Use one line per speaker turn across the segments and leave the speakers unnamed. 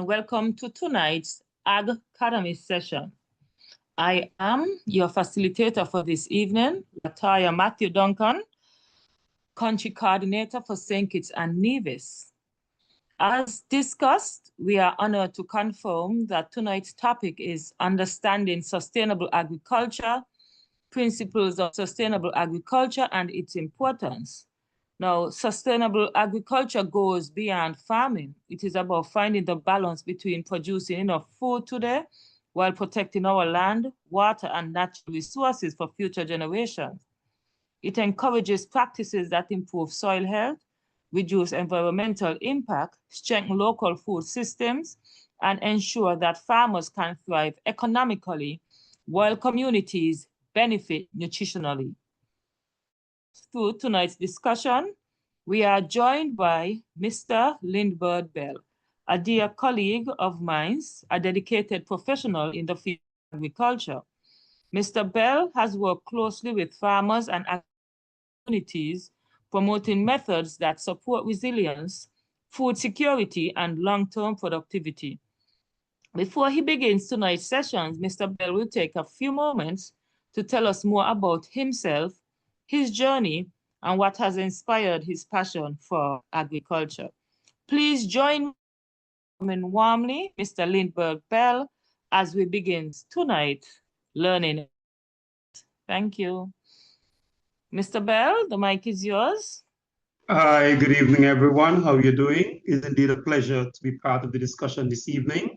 welcome to tonight's Ag-cademy session. I am your facilitator for this evening, Latoya Matthew Duncan, Country Coordinator for St. Kitts and Nevis. As discussed, we are honored to confirm that tonight's topic is Understanding Sustainable Agriculture, Principles of Sustainable Agriculture and its Importance. Now, sustainable agriculture goes beyond farming. It is about finding the balance between producing enough food today while protecting our land, water, and natural resources for future generations. It encourages practices that improve soil health, reduce environmental impact, strengthen local food systems, and ensure that farmers can thrive economically while communities benefit nutritionally. Through tonight's discussion, we are joined by Mr. Lindbergh Bell, a dear colleague of mine, a dedicated professional in the field of agriculture. Mr. Bell has worked closely with farmers and communities, promoting methods that support resilience, food security, and long-term productivity. Before he begins tonight's sessions, Mr. Bell will take a few moments to tell us more about himself, his journey, and what has inspired his passion for agriculture. Please join me warmly, Mr. Lindbergh Bell, as we begin tonight learning. Thank you. Mr. Bell, the mic is yours.
Hi, good evening, everyone. How are you doing? It's indeed a pleasure to be part of the discussion this evening.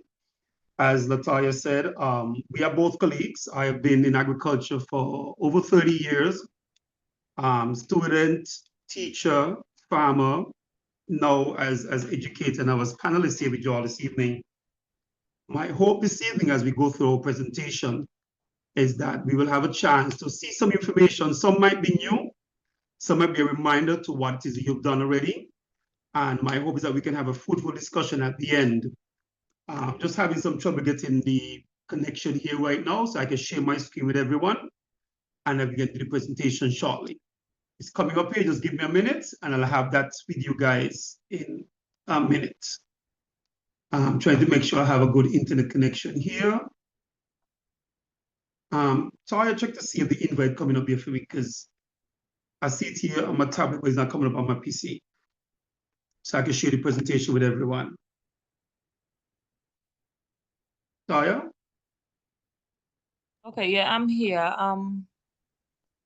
As Latoya said, we are both colleagues. I have been in agriculture for over 30 years. Student, teacher, farmer, now as educator, and I was panelist here with you all this evening. My hope this evening as we go through our presentation is that we will have a chance to see some information. Some might be new, some might be a reminder to what it is you've done already. And my hope is that we can have a fruitful discussion at the end. Just having some trouble getting the connection here right now, so I can share my screen with everyone, and I'll get to the presentation shortly. It's coming up here, just give me a minute, and I'll have that with you guys in a minute. I'm trying to make sure I have a good internet connection here. So I check to see if the invite coming up here for me, because I see it here on my tablet, but it's not coming up on my PC. So I can share the presentation with everyone. Taya?
Okay, yeah, I'm here.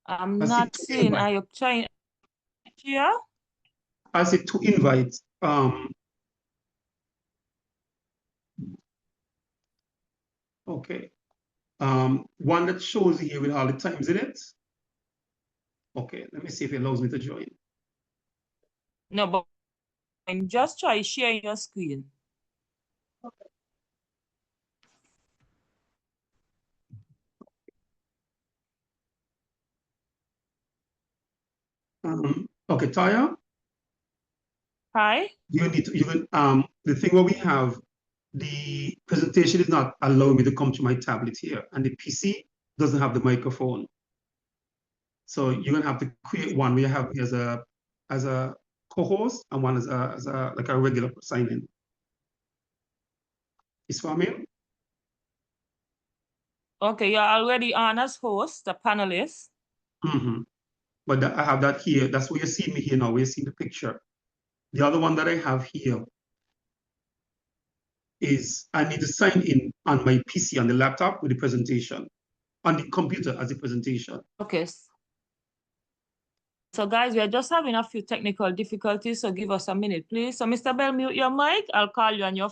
I'm not seeing, are you trying here?
I see to invite. Okay. One that shows here with all the times in it. Okay, let me see if it allows me to join.
No, but just try sharing your screen.
Okay. Okay, Taya.
Hi.
You need to the thing where we have the presentation is not allowing me to come to my tablet here, and the PC doesn't have the microphone. So you're gonna have to create one where you have me as a co-host and one as a like a regular sign-in. Is for me?
Okay, you're already on as host, the panelist.
But I have that here. That's where you see me here now, where you see the picture. The other one that I have here is I need to sign in on my PC, on the laptop with the presentation, on the computer as a presentation.
Okay. So guys, we are just having a few technical difficulties, so give us a minute, please. So Mr. Bell, mute your mic. I'll call you on your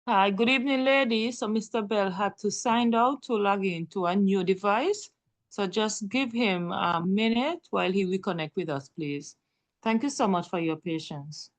Hi, good evening, ladies. So Mr. Bell had to sign out to log in to a new device. So just give him a minute while he reconnect with us, please. Thank you so much for your patience.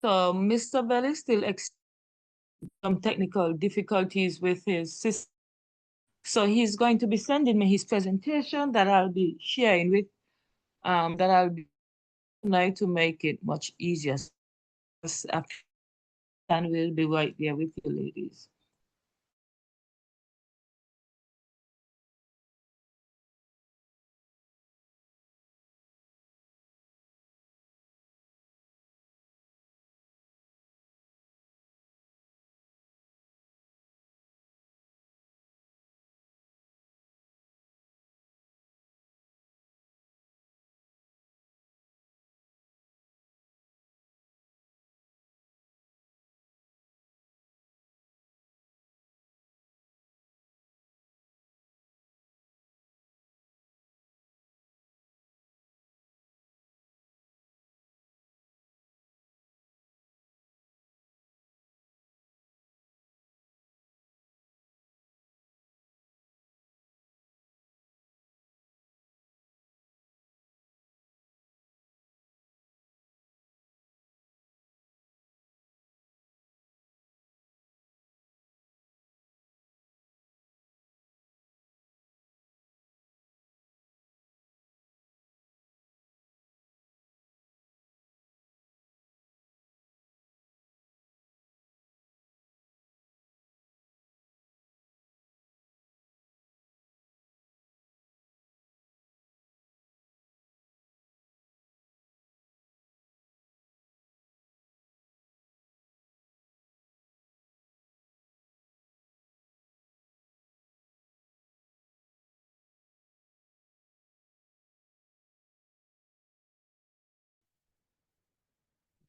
So Mr. Bell is still some technical difficulties with his system. So he's going to be sending me his presentation that I'll be sharing with that I'll be tonight to make it much easier. And we'll be right there with you, ladies.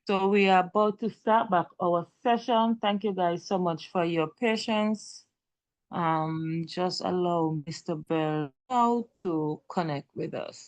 So we are about to start back our session. Thank you guys so much for your patience. Just allow Mr. Bell now to connect with us.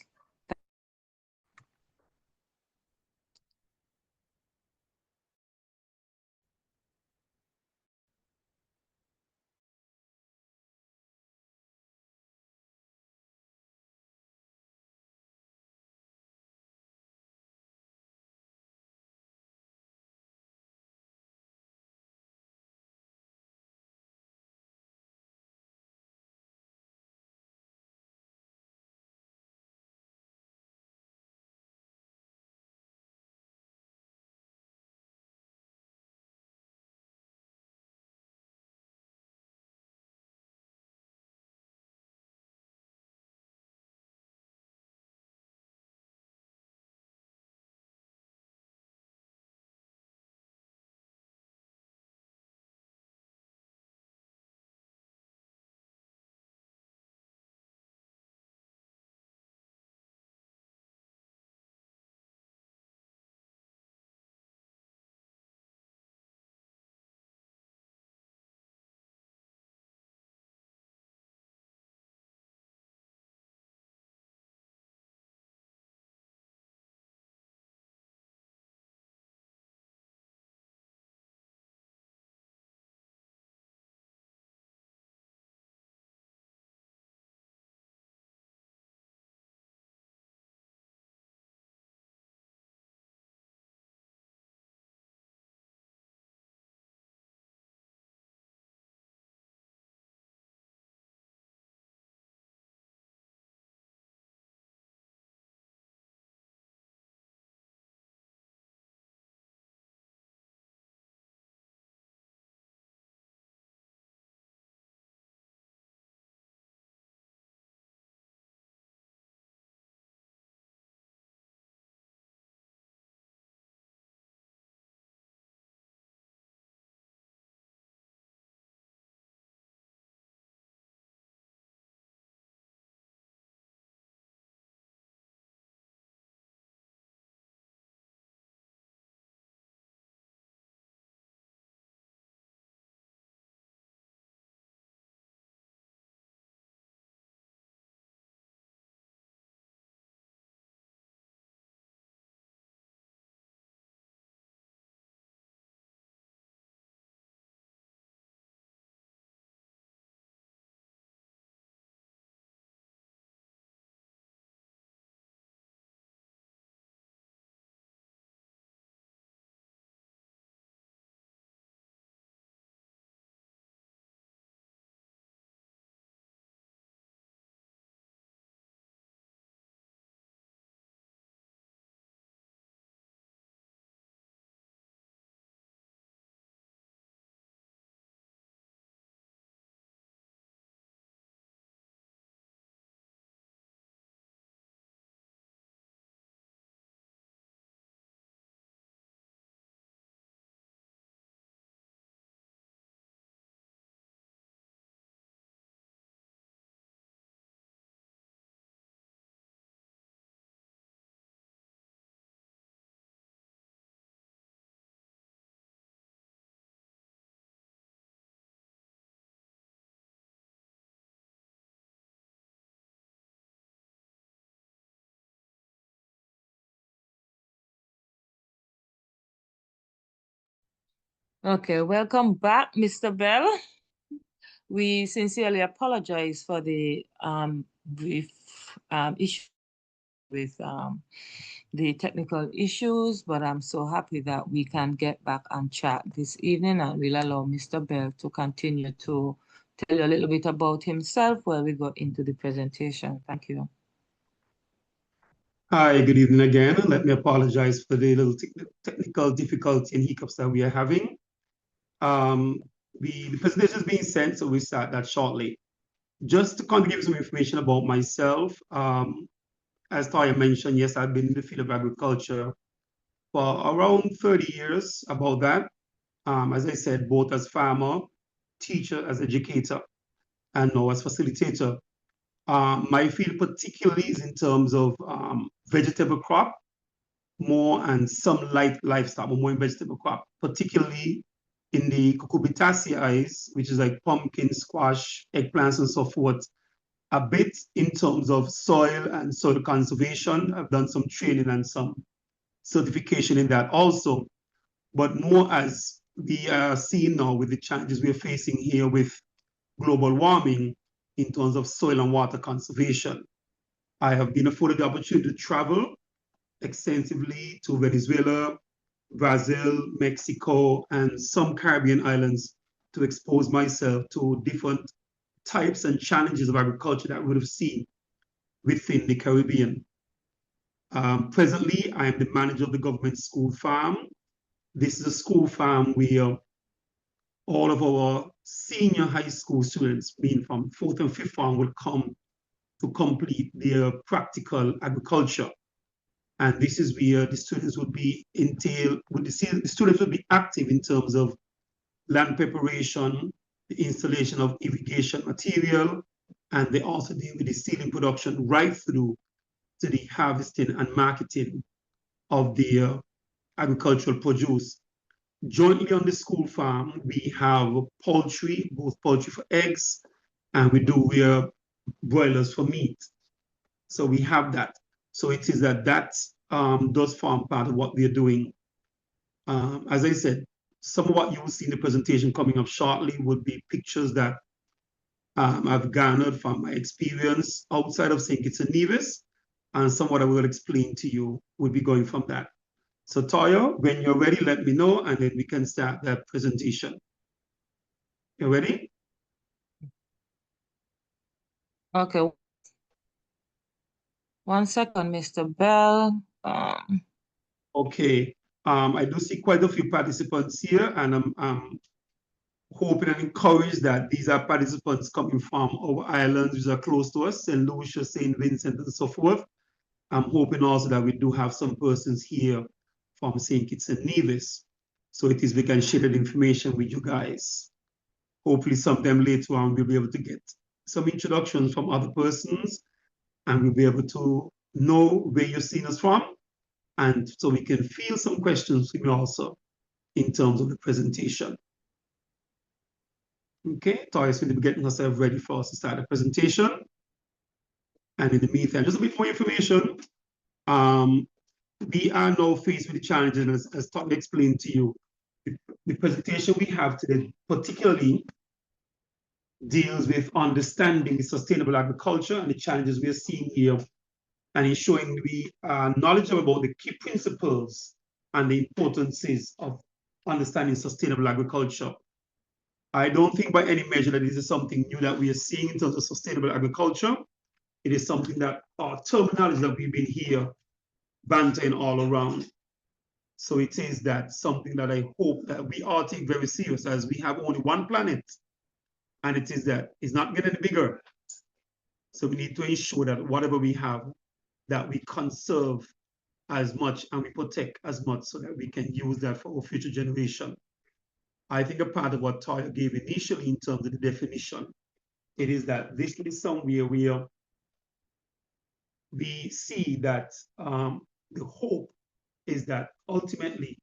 Okay, welcome back, Mr. Bell. We sincerely apologize for the brief issue with the technical issues, but I'm so happy that we can get back and chat this evening, and we'll allow Mr. Bell to continue to tell you a little bit about himself while we go into the presentation. Thank you.
Hi, good evening again. Let me apologize for the little technical difficulty and hiccups that we are having. The presentation is being sent, so we'll start that shortly. Just to kind of give some information about myself, as Toya mentioned, yes, I've been in the field of agriculture for around 30 years, about that. As I said, both as farmer, teacher, as educator, and now as facilitator. My field particularly is in terms of vegetable crop, more and some light livestock, but more in vegetable crop, particularly in the cucurbitaceae, which is like pumpkin, squash, eggplants, and so forth. A bit in terms of soil and soil conservation. I've done some training and some certification in that also, but more as we are seeing now with the challenges we're facing here with global warming in terms of soil and water conservation. I have been afforded the opportunity to travel extensively to Venezuela, Brazil, Mexico, and some Caribbean islands to expose myself to different types and challenges of agriculture that we would have seen within the Caribbean. Presently, I am the manager of the government school farm. This is a school farm where all of our senior high school students, being from 4th and 5th form, will come to complete their practical agriculture. And this is where the students would be the students would be active in terms of land preparation, the installation of irrigation material, and they also deal with the seedling production right through to the harvesting and marketing of the agricultural produce. Jointly on the school farm, we have poultry, both poultry for eggs, and we do broilers for meat. So we have that. So it is that does form part of what we are doing. As I said, some of what you will see in the presentation coming up shortly would be pictures that I've garnered from my experience outside of St. Kitts and Nevis, and some what I will explain to you will be going from that. So Toyo, when you're ready, let me know, and then we can start that presentation. You ready?
Okay. 1 second, Mr. Bell.
Okay. I do see quite a few participants here, and I'm hoping and encouraged that these are participants coming from our islands which are close to us, St. Lucia, St. Vincent, and so forth. I'm hoping also that we do have some persons here from St. Kitts and Nevis. So it is we can share that information with you guys. Hopefully sometime later on we'll be able to get some introductions from other persons, and we'll be able to know where you're seeing us from, and so we can field some questions from you also in terms of the presentation. Okay, Toya's going to be getting herself ready for us to start the presentation. And in the meantime, just a bit more information. We are now faced with the challenges, as Toya explained to you. The presentation we have today particularly deals with understanding sustainable agriculture and the challenges we are seeing here, and ensuring we are knowledgeable about the key principles and the importances of understanding sustainable agriculture. I don't think by any measure that this is something new that we are seeing in terms of sustainable agriculture. It is something that our terminology that we've been here bantering all around. So it is that something that I hope that we all take very serious, as we have only one planet, and it is that it's not getting any bigger. So we need to ensure that whatever we have, that we conserve as much and we protect as much so that we can use that for our future generation. I think a part of what Toya gave initially in terms of the definition, it is that this is somewhere where we see that the hope is that ultimately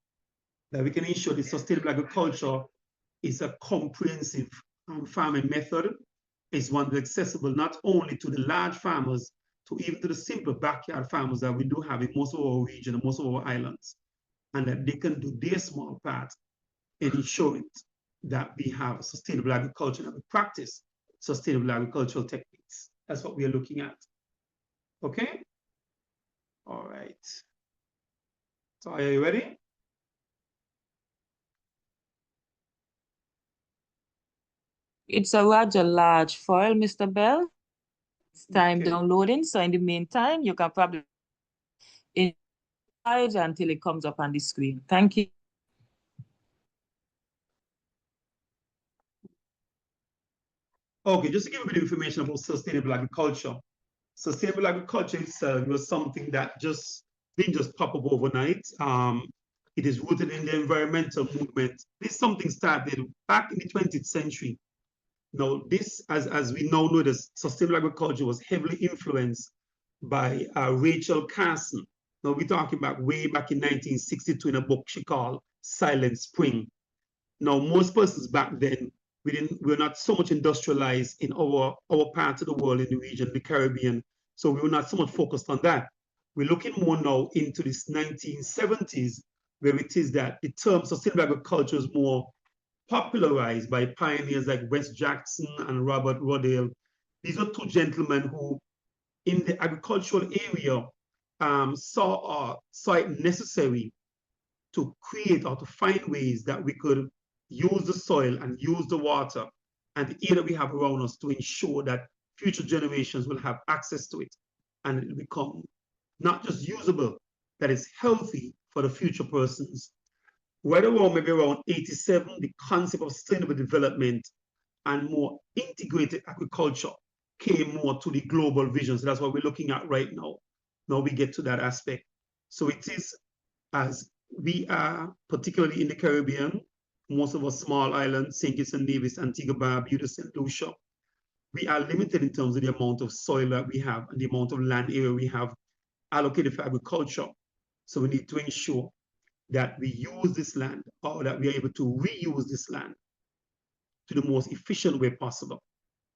that we can ensure that sustainable agriculture is a comprehensive farming method. It's one that's accessible not only to the large farmers, to even to the simple backyard farmers that we do have in most of our region and most of our islands, and that they can do their small part in ensuring that we have sustainable agriculture and we practice sustainable agricultural techniques. That's what we are looking at. Okay? All right. So are you ready?
It's a rather large file, Mr. Bell. It's time
Okay.
downloading. So in the meantime, you can probably inside until it comes up on the screen. Thank you.
Okay, just to give a bit of information about sustainable agriculture. Sustainable agriculture itself was something that didn't just pop up overnight. It is rooted in the environmental movement. This something started back in the 20th century. Now, this, as we now know, this sustainable agriculture was heavily influenced by Rachel Carson. Now we're talking about way back in 1962 in a book she called Silent Spring. Now most persons back then, we were not so much industrialized in our part of the world, in the region, the Caribbean. So we were not so much focused on that. We're looking more now into this 1970s, where it is that the term sustainable agriculture is more popularized by pioneers like Wes Jackson and Robert Rodale. These are two gentlemen who, in the agricultural area, saw it necessary to create or to find ways that we could use the soil and use the water and the air that we have around us to ensure that future generations will have access to it and it will become not just usable, that is healthy for the future persons. Right around maybe around 87, the concept of sustainable development and more integrated agriculture came more to the global vision. So that's what we're looking at right now. Now we get to that aspect. So it is, as we are, particularly in the Caribbean, most of our small islands, St. Kitts and Nevis, Antigua, Barbuda, St. Lucia, we are limited in terms of the amount of soil that we have and the amount of land area we have allocated for agriculture. So we need to ensure that we use this land, or that we are able to reuse this land to the most efficient way possible,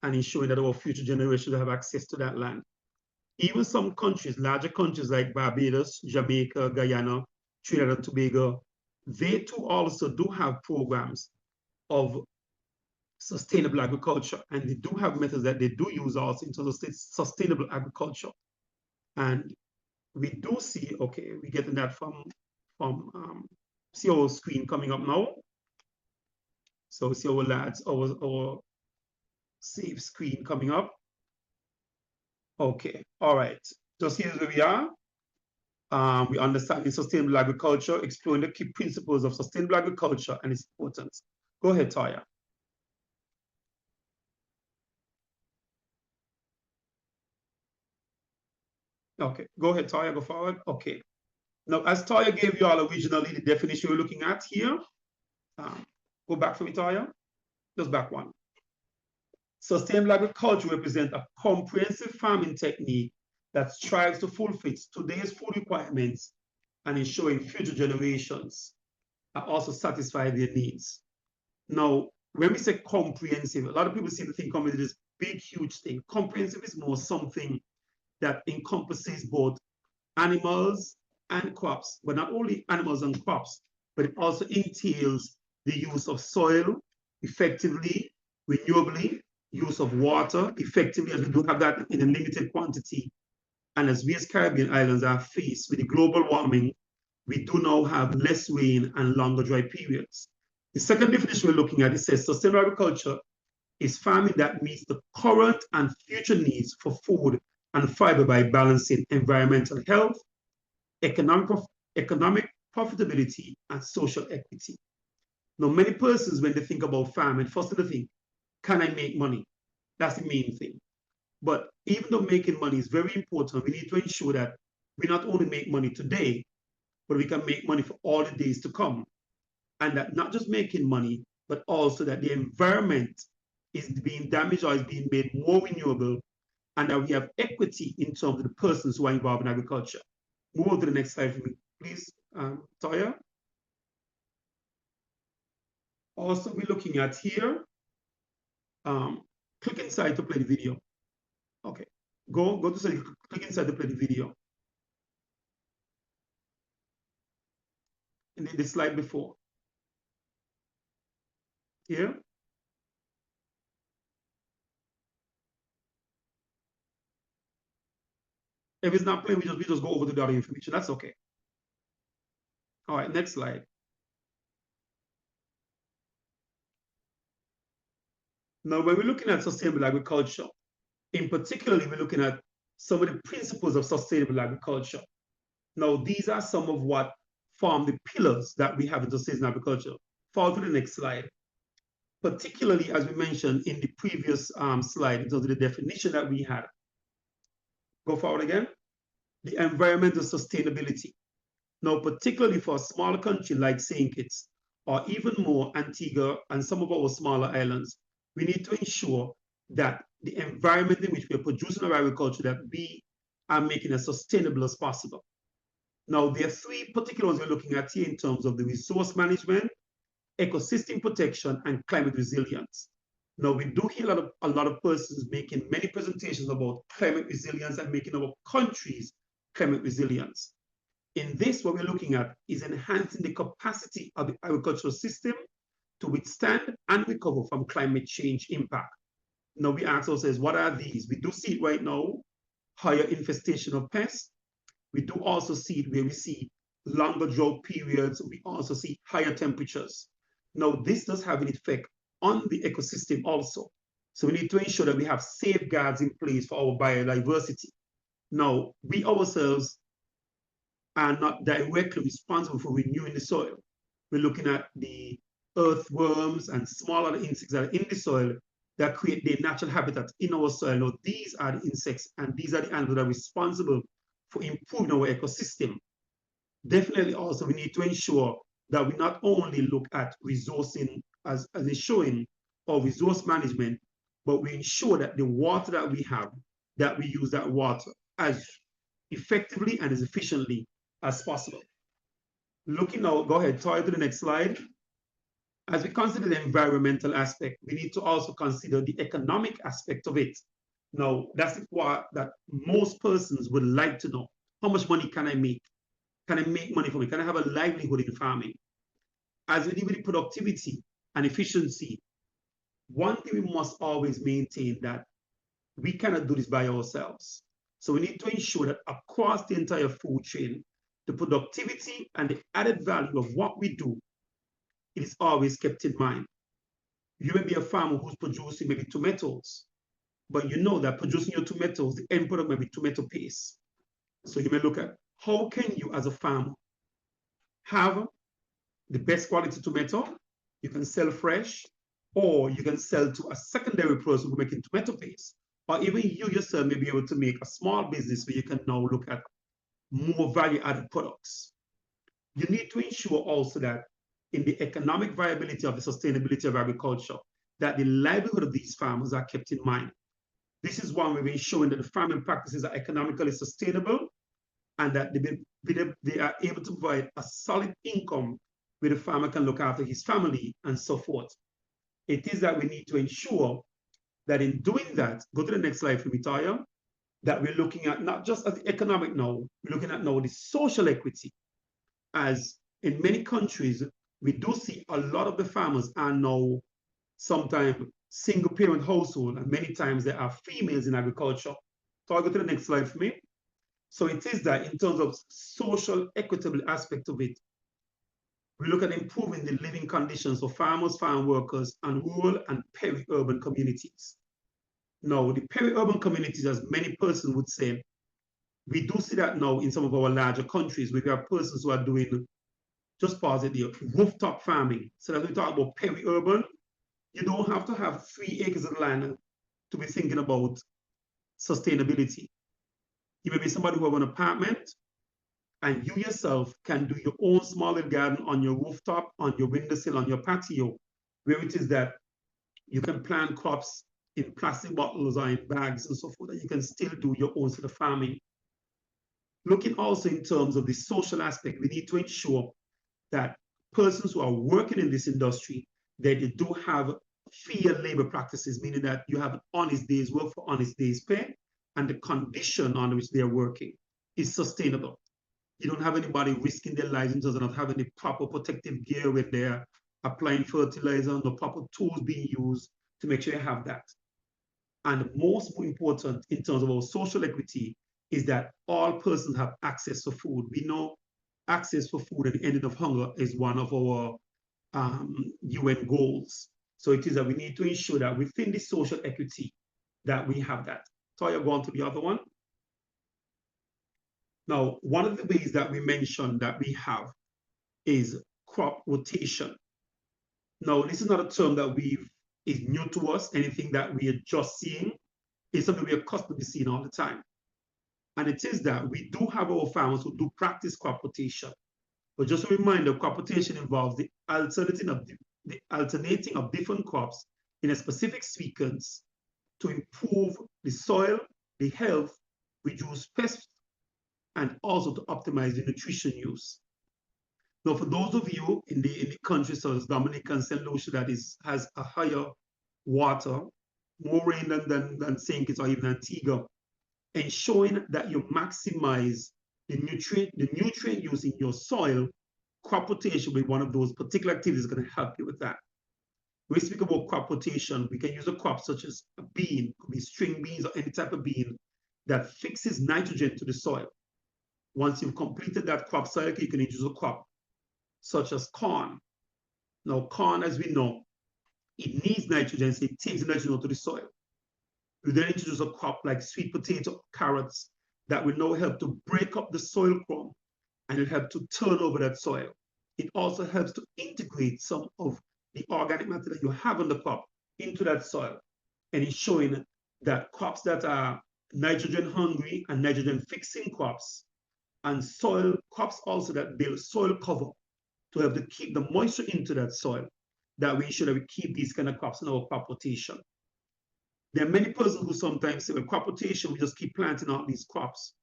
and ensuring that our future generations have access to that land. Even some countries, larger countries like Barbados, Jamaica, Guyana, Trinidad and Tobago, they too also do have programs of sustainable agriculture, and they do have methods that they do use also in terms of sustainable agriculture. And we do see, okay, we're getting that from see our screen coming up now. So see our lads, our save screen coming up. Okay, all right. Just here's where we are. We understand sustainable agriculture, exploring the key principles of sustainable agriculture and its importance. Go ahead, Taya. Okay, go ahead, Taya, go forward. Okay. Now, as Taya gave you all originally the definition we're looking at here, go back for me, Taya. Just back one. Sustainable agriculture represents a comprehensive farming technique that strives to fulfill today's food requirements and ensuring future generations are also satisfy their needs. Now, when we say comprehensive, a lot of people seem to think comprehensive is this big, huge thing. Comprehensive is more something that encompasses both animals and crops, but not only animals and crops, but it also entails the use of soil effectively, renewably, use of water effectively, as we do have that in a limited quantity. And as we as Caribbean islands are faced with the global warming, we do now have less rain and longer dry periods. The second definition we're looking at, it says sustainable agriculture is farming that meets the current and future needs for food and fiber by balancing environmental health, economic profitability, and social equity. Now, many persons, when they think about farming, first they think, can I make money? That's the main thing. But even though making money is very important, we need to ensure that we not only make money today, but we can make money for all the days to come. And that not just making money, but also that the environment is being damaged or is being made more renewable, and that we have equity in terms of the persons who are involved in agriculture. Move on to the next slide for me, please, Toya. Also, we're looking at here, click inside to play the video. Okay, go to say, click inside to play the video. And then the slide before. Here. If it's not playing, we just go over to the other information. That's okay. All right, next slide. Now, when we're looking at sustainable agriculture, in particular, we're looking at some of the principles of sustainable agriculture. Now, these are some of what form the pillars that we have in sustainable agriculture. Follow to the next slide. Particularly, as we mentioned in the previous slide, in terms of the definition that we had. Go forward again. The environmental sustainability. Now, particularly for a smaller country like St. Kitts, or even more Antigua and some of our smaller islands, we need to ensure that the environment in which we are producing our agriculture, that we are making as sustainable as possible. Now, there are three particulars we're looking at here in terms of the resource management, ecosystem protection, and climate resilience. Now, we do hear a lot of persons making many presentations about climate resilience and making our country's climate resilience. In this, what we're looking at is enhancing the capacity of the agricultural system to withstand and recover from climate change impact. Now, we ask ourselves, what are these? We do see it right now, higher infestation of pests. We do also see it where we see longer drought periods. We also see higher temperatures. Now, this does have an effect on the ecosystem also. So we need to ensure that we have safeguards in place for our biodiversity. Now, we ourselves are not directly responsible for renewing the soil. We're looking at the earthworms and small other insects that are in the soil that create their natural habitat in our soil. Now, these are the insects and these are the animals that are responsible for improving our ecosystem. Definitely also we need to ensure that we not only look at resourcing as it's showing or resource management, but we ensure that the water that we have, that we use that water as effectively and as efficiently as possible. Looking now, go ahead, Toy, to the next slide. As we consider the environmental aspect, we need to also consider the economic aspect of it. Now, that's the part that most persons would like to know. How much money can I make? Can I make money from it? Can I have a livelihood in farming? As we deal with productivity and efficiency, one thing we must always maintain that we cannot do this by ourselves. So we need to ensure that across the entire food chain, the productivity and the added value of what we do is always kept in mind. You may be a farmer who's producing maybe tomatoes, but you know that producing your tomatoes, the end product may be tomato paste. So you may look at how can you as a farmer have the best quality tomato, you can sell fresh, or you can sell to a secondary person who's making tomato paste. Or even you yourself may be able to make a small business where you can now look at more value-added products. You need to ensure also that in the economic viability of the sustainability of agriculture, that the livelihood of these farmers are kept in mind. This is one where we're showing that the farming practices are economically sustainable and that they are able to provide a solid income where the farmer can look after his family and so forth. It is that we need to ensure that in doing that, go to the next slide for me, Taya, that we're looking at not just at the economic now, we're looking at now the social equity. As in many countries, we do see a lot of the farmers are now sometimes single parent household, and many times there are females in agriculture. So I'll go to the next slide for me. So it is that in terms of social equitable aspect of it, we look at improving the living conditions for farmers, farm workers, and rural and peri-urban communities. Now, the peri-urban communities, as many persons would say, we do see that now in some of our larger countries where we have persons who are doing, just pause it here, rooftop farming. So as we talk about peri-urban, you don't have to have 3 acres of land to be thinking about sustainability. You may be somebody who have an apartment and you yourself can do your own small little garden on your rooftop, on your windowsill, on your patio, where it is that you can plant crops in plastic bottles or in bags and so forth, that you can still do your own sort of farming. Looking also in terms of the social aspect, we need to ensure that persons who are working in this industry, that they do have fair labor practices, meaning that you have an honest day's work for honest day's pay, and the condition on which they're working is sustainable. You don't have anybody risking their lives in terms of not having the proper protective gear when they're applying fertilizer and the proper tools being used to make sure you have that. And most important in terms of our social equity is that all persons have access to food. We know access for food and the ending of hunger is one of our UN goals. So it is that we need to ensure that within the social equity that we have that. So you're going to the other one. Now, one of the ways that we mentioned that we have is crop rotation. Now, this is not a term that is new to us, anything that we are just seeing. It's something we are accustomed to seeing all the time. And it is that we do have our farmers who do practice crop rotation. But just a reminder, crop rotation involves the alternating of different crops in a specific sequence to improve the soil, the health, reduce pest and also to optimize the nutrition use. Now, for those of you in the country such as Dominica and St. Lucia that has a higher water, more rain than St. Kitts or even Antigua, ensuring that you maximize the nutrient use in your soil, crop rotation will be one of those particular activities going to help you with that. When we speak about crop rotation, we can use a crop such as a bean, could be string beans or any type of bean that fixes nitrogen to the soil. Once you've completed that crop cycle, you can use a crop such as corn. Now, corn, as we know, it needs nitrogen, so it takes the nitrogen out of the soil. We then introduce a crop like sweet potato, carrots, that will now help to break up the soil crumb and it helps to turn over that soil. It also helps to integrate some of the organic matter that you have on the crop into that soil. And it's showing that crops that are nitrogen hungry and nitrogen fixing crops, and soil crops also that build soil cover to help to keep the moisture into that soil, that we ensure that we keep these kind of crops in our crop rotation. There are many persons who sometimes say, well, crop rotation, we just keep planting all these crops.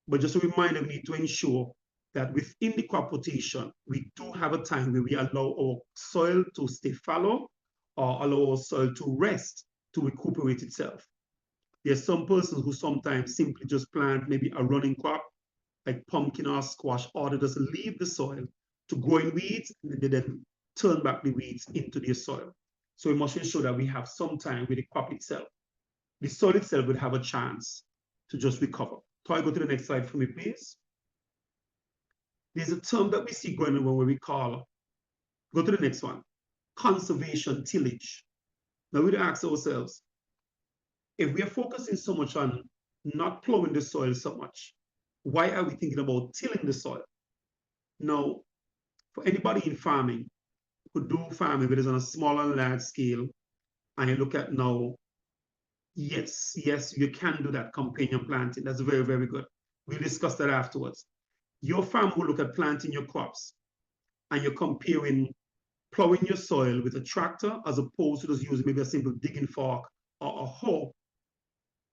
But just a reminder, we need to ensure that within the crop rotation, we do have a time where we allow our soil to stay fallow or allow our soil to rest, to recuperate itself. There are some persons who sometimes simply just plant maybe a running crop, like pumpkin or squash, or they just leave the soil to grow in weeds, and they then turn back the weeds into their soil. So we must ensure that we have some time with the crop itself. The soil itself would have a chance to just recover. So I go to the next slide for me, please. There's a term that we see going on where we call, go to the next one, conservation tillage. Now we ask ourselves, if we are focusing so much on not plowing the soil so much, why are we thinking about tilling the soil? Now, for anybody in farming who do farming, but it's on a small and large scale, and you look at now, yes, you can do that companion planting. That's very, very good. We'll discuss that afterwards. Your farm will look at planting your crops, and you're comparing plowing your soil with a tractor as opposed to just using maybe a simple digging fork or a hoe.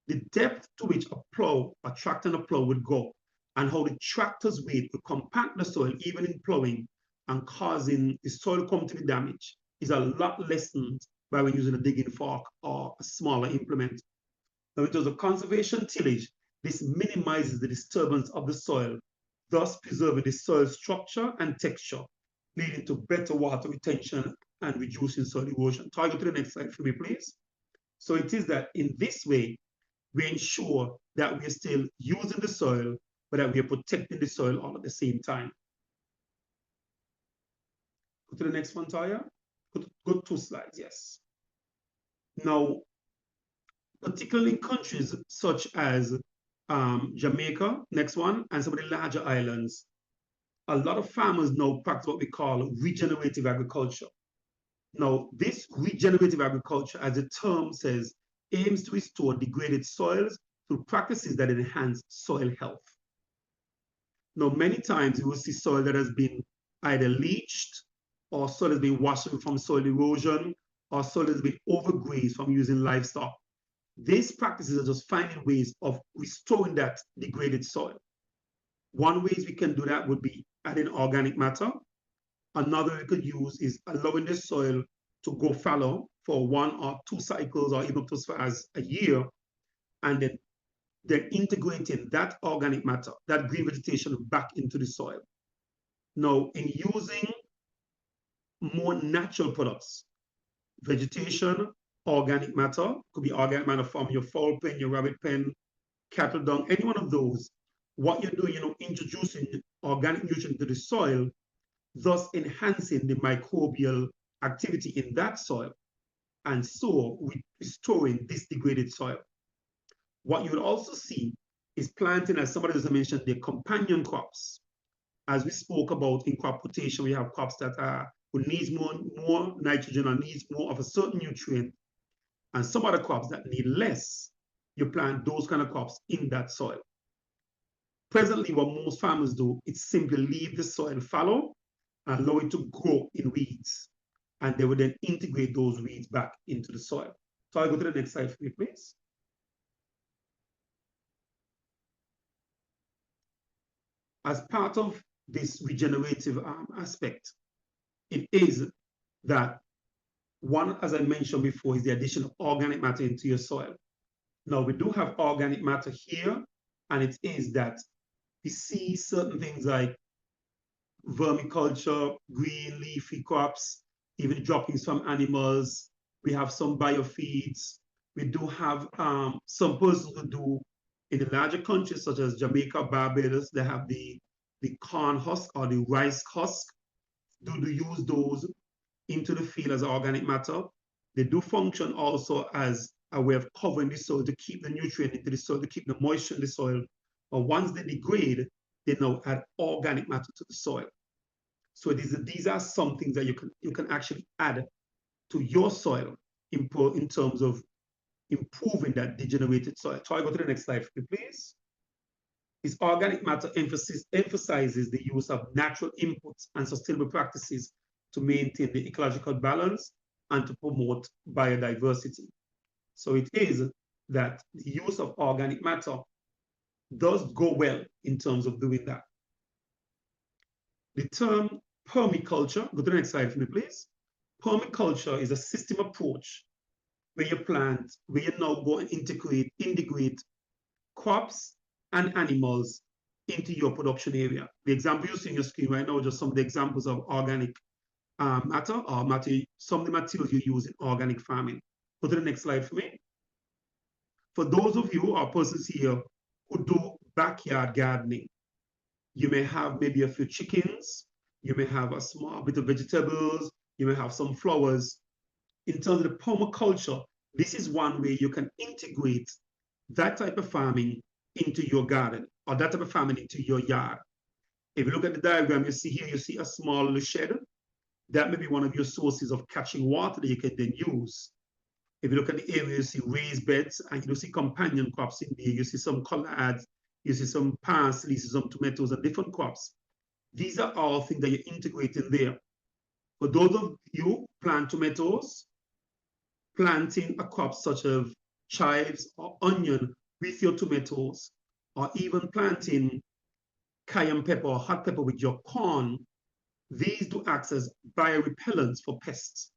The depth to which a tractor and a plow would go, and how the tractor's weight will compact the soil, even in plowing, and causing the soil come to be damaged, is a lot lessened by when using a digging fork or a smaller implement. Now, in terms of conservation tillage, this minimizes the disturbance of the soil, thus preserving the soil structure and texture, leading to better water retention and reducing soil erosion. So I go to the next slide for me, please. So it is that in this way, we ensure that we are still using the soil, but that we are protecting the soil all at the same time. Go to the next one, Taya. Go 2 slides, yes. Now, particularly in countries such as Jamaica, next one, and some of the larger islands, a lot of farmers now practice what we call regenerative agriculture. Now, this regenerative agriculture, as the term says, aims to restore degraded soils through practices that enhance soil health. Now, many times you will see soil that has been either leached, or soil has been washed from soil erosion, or soil has been overgrazed from using livestock. These practices are just finding ways of restoring that degraded soil. One way we can do that would be adding organic matter. Another we could use is allowing the soil to go fallow for 1 or 2 cycles, or even up to as far as a year, and then integrating that organic matter, that green vegetation, back into the soil. Now, in using more natural products, vegetation, organic matter, could be organic matter from your fowl pen, your rabbit pen, cattle dung, any one of those, what you're doing, introducing organic nutrient to the soil, thus enhancing the microbial activity in that soil, and so restoring this degraded soil. What you will also see is planting, as somebody just mentioned, the companion crops. As we spoke about in crop rotation, we have crops that who needs more nitrogen or needs more of a certain nutrient, and some other crops that need less. You plant those kind of crops in that soil. Presently, what most farmers do is simply leave the soil fallow and allow it to grow in weeds, and they would then integrate those weeds back into the soil. So I'll go to the next slide for me, please. as part of this regenerative aspect, it is that one, as I mentioned before, is the addition of organic matter into your soil. Now, we do have organic matter here, and it is that we see certain things like vermiculture, green leafy crops, even droppings from animals. We have some biofeeds. We do have some persons who do, in the larger countries such as Jamaica, Barbados, they have the corn husk or the rice husk. Do use those into the field as organic matter. They do function also as a way of covering the soil to keep the nutrient into the soil, to keep the moisture in the soil. But once they degrade, they now add organic matter to the soil. So these are some things that you can actually add to your soil in terms of improving that degenerated soil. So I go to the next slide, please. This organic matter emphasizes the use of natural inputs and sustainable practices to maintain the ecological balance and to promote biodiversity. So it is that the use of organic matter does go well in terms of doing that. The term permaculture, go to the next slide for me, please. Permaculture is a system approach where you now go and integrate crops and animals into your production area. The example you see on your screen right now are just some of the examples of organic matter or some of the materials you use in organic farming. Go to the next slide for me. For those of you or persons here who do backyard gardening, you may have maybe a few chickens, you may have a small bit of vegetables, you may have some flowers. In terms of the permaculture, this is one way you can integrate that type of farming into your garden or that type of farming into your yard. If you look at the diagram, you see here, you see a small little shed. That may be one of your sources of catching water that you can then use. If you look at the area, you see raised beds and you see companion crops in there. You see some collards, you see some parsley, you see some tomatoes and different crops. These are all things that you integrate in there. For those of you who plant tomatoes, planting a crop such as chives or onion with your tomatoes, or even planting cayenne pepper or hot pepper with your corn, these do act as biorepellents for pests.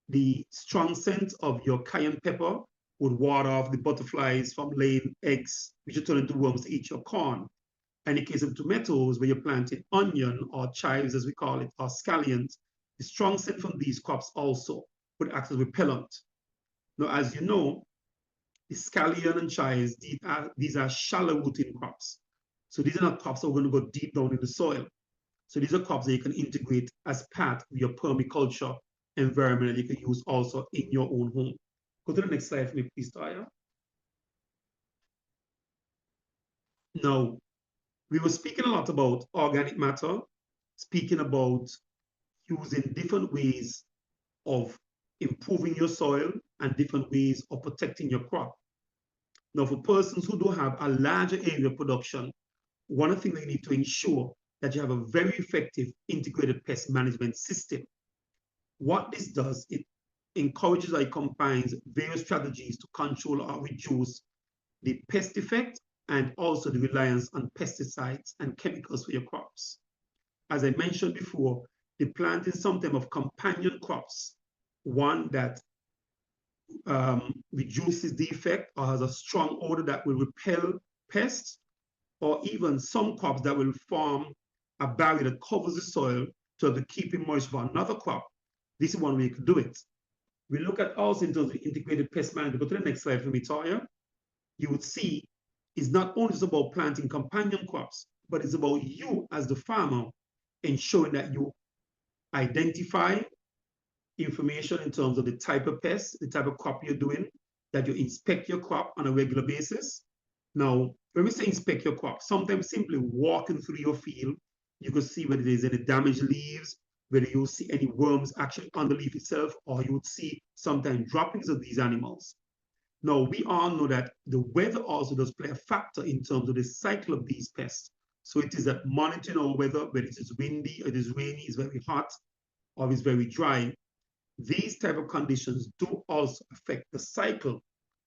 The strong scent of your cayenne pepper would ward off the butterflies from laying eggs, which will turn into worms to eat your corn. And in the case of tomatoes, where you're planting onion or chives, as we call it, or scallions, the strong scent from these crops also would act as repellent. Now, as you know, the scallion and chives, these are shallow rooting crops. So these are not crops that are going to go deep down in the soil. So these are crops that you can integrate as part of your permaculture environment that you can use also in your own home. Go to the next slide for me, please, Taya. Now, we were speaking a lot about organic matter, speaking about using different ways of improving your soil and different ways of protecting your crop. Now, for persons who do have a larger area of production, one of the things that you need to ensure that you have a very effective integrated pest management system. What this does, it encourages or it combines various strategies to control or reduce the pest effect and also the reliance on pesticides and chemicals for your crops. As I mentioned before, the planting some type of companion crops, one that reduces the effect or has a strong odor that will repel pests, or even some crops that will form a barrier that covers the soil to keep it moist for another crop. This is one way you can do it. We look at also in terms of integrated pest management. Go to the next slide for me, Toya. You would see it's not only just about planting companion crops, but it's about you as the farmer ensuring that you identify information in terms of the type of pest, the type of crop you're doing, that you inspect your crop on a regular basis. Now, when we say inspect your crop, sometimes simply walking through your field, you can see whether there's any damaged leaves, whether you see any worms actually on the leaf itself, or you would see sometimes droppings of these animals. Now, we all know that the weather also does play a factor in terms of the cycle of these pests. So it is that monitoring our weather, whether it is windy, it is rainy, it's very hot, or it's very dry. These type of conditions do also affect the cycle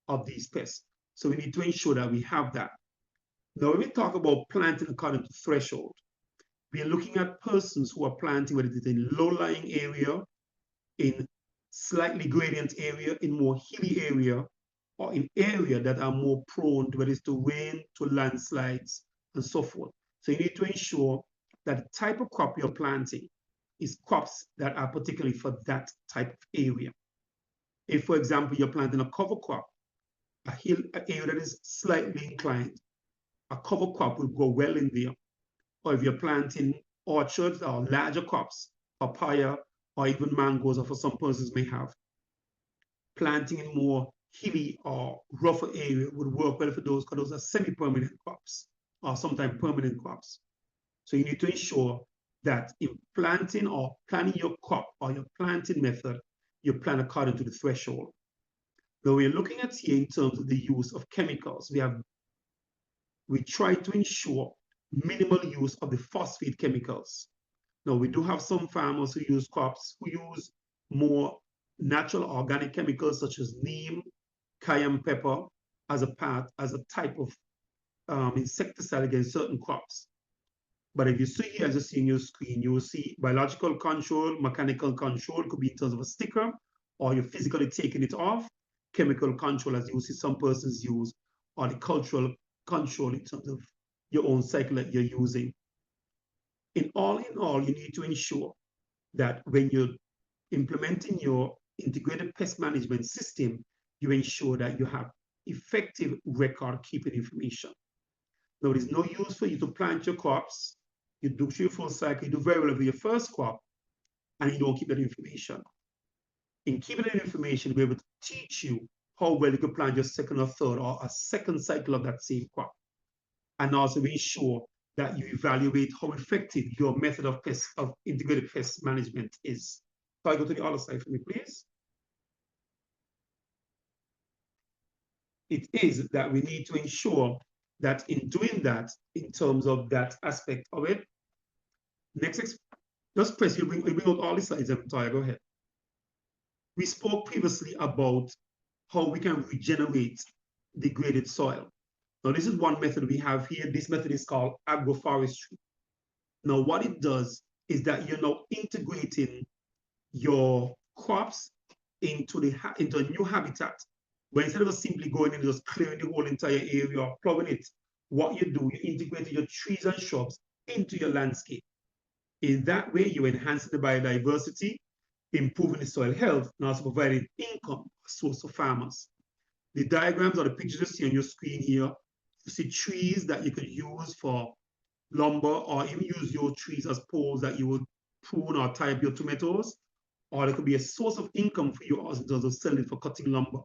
of these pests. So we need to ensure that we have that. Now, when we talk about planting according to threshold, we are looking at persons who are planting, whether it is in low-lying area, in slightly gradient area, in more hilly area, or in area that are more prone to whether it's to rain, to landslides, and so forth. So you need to ensure that the type of crop you're planting is crops that are particularly for that type of area. If, for example, you're planting a cover crop, an area that is slightly inclined, a cover crop will go well in there. Or if you're planting orchards or larger crops, papaya, or even mangoes, or for some persons may have, planting in more hilly or rougher area would work well for those because those are semi-permanent crops or sometimes permanent crops. So you need to ensure that in planting or planning your crop or your planting method, you plan according to the threshold. Now we're looking at here in terms of the use of chemicals. We try to ensure minimal use of the phosphate chemicals. Now we do have some farmers who use crops who use more natural organic chemicals such as neem, cayenne pepper as a type of insecticide against certain crops. But if you see here, as you see in your screen, you will see biological control, mechanical control, could be in terms of a sticker, or you're physically taking it off. Chemical control, as you will see some persons use, or the cultural control in terms of your own cycle that you're using. In all, you need to ensure that when you're implementing your integrated pest management system, you ensure that you have effective record keeping information. Now, there's no use for you to plant your crops, you do your full cycle, you do very well with your first crop, and you don't keep that information. In keeping that information, we're able to teach you how well you can plant your second or third or a second cycle of that same crop. And also ensure that you evaluate how effective your method of integrated pest management is. So I go to the other side for me, please. It is that we need to ensure that in doing that, in terms of that aspect of it, just press, you bring out all the slides, Toya, go ahead. We spoke previously about how we can regenerate degraded soil. Now, this is one method we have here. This method is called agroforestry. Now, what it does is that you're now integrating your crops into a new habitat, where instead of simply going and just clearing the whole entire area or plowing it, what you do, you integrate your trees and shrubs into your landscape. In that way, you enhance the biodiversity, improving the soil health, and also providing income source for farmers. The diagrams or the pictures you see on your screen here, you see trees that you could use for lumber, or even use your trees as poles that you would prune or tie up your tomatoes, or it could be a source of income for you also in terms of selling for cutting lumber.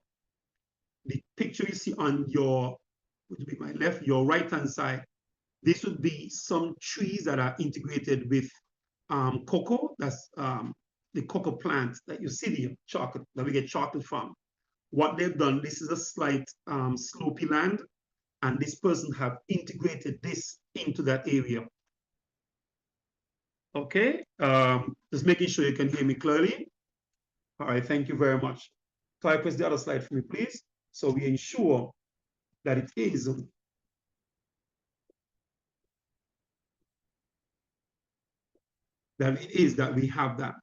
The picture you see on your, which would be my left, your right-hand side, this would be some trees that are integrated with cocoa. That's the cocoa plant that you see here, chocolate, that we get chocolate from. What they've done, this is a slight slopey land, and this person have integrated this into that area. Okay, just making sure you can hear me clearly. All right, thank you very much. So I press the other slide for me, please. So we ensure that it is that we have that.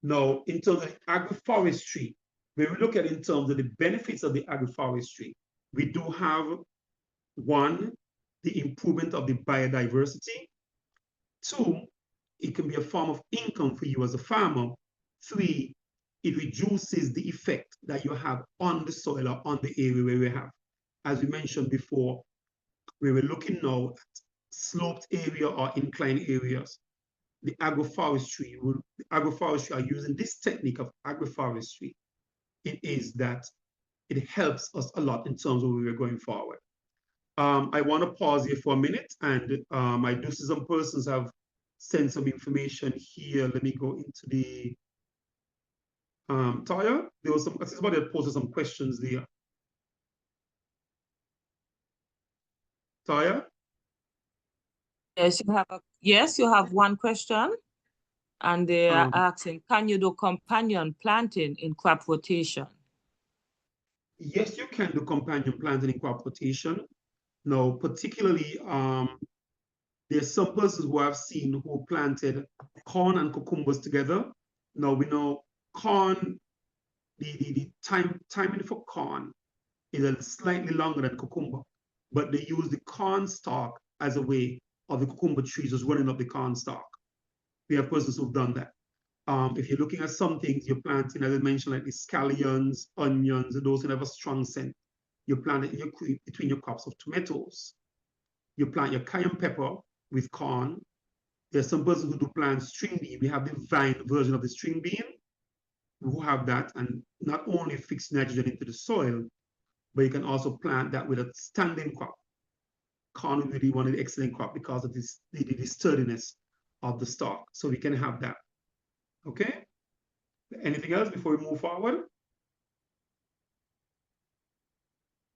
Now, in terms of agroforestry, when we look at it in terms of the benefits of the agroforestry, we do have, one, the improvement of the biodiversity. Two, it can be a form of income for you as a farmer. Three, it reduces the effect that you have on the soil or on the area where we have. As we mentioned before, we were looking now at sloped area or inclined areas. The agroforestry are using this technique of agroforestry. It is that it helps us a lot in terms of where we're going forward. I want to pause here for a minute, and I do see some persons have sent some information here. Let me go into the Taya. There was somebody that posted some questions there. Taya?
Yes, you have one question, and they are asking, can you do companion planting in crop rotation?
Yes, you can do companion planting in crop rotation. Now, particularly, there's some persons who I've seen who planted corn and cucumbers together. Now we know corn, the timing for corn is a slightly longer than cucumber, but they use the corn stalk as a way of the cucumber trees just running up the corn stalk. We have persons who've done that. If you're looking at some things you're planting, as I mentioned, like the scallions, onions, and those who have a strong scent, you plant it in between your crops of tomatoes. You plant your cayenne pepper with corn. There's some persons who do plant string bean. We have the vine version of the string bean, who have that and not only fix nitrogen into the soil, but you can also plant that with a standing crop. Corn would be one of the excellent crop because of this, the sturdiness of the stalk. So we can have that. Okay? Anything else before we move forward?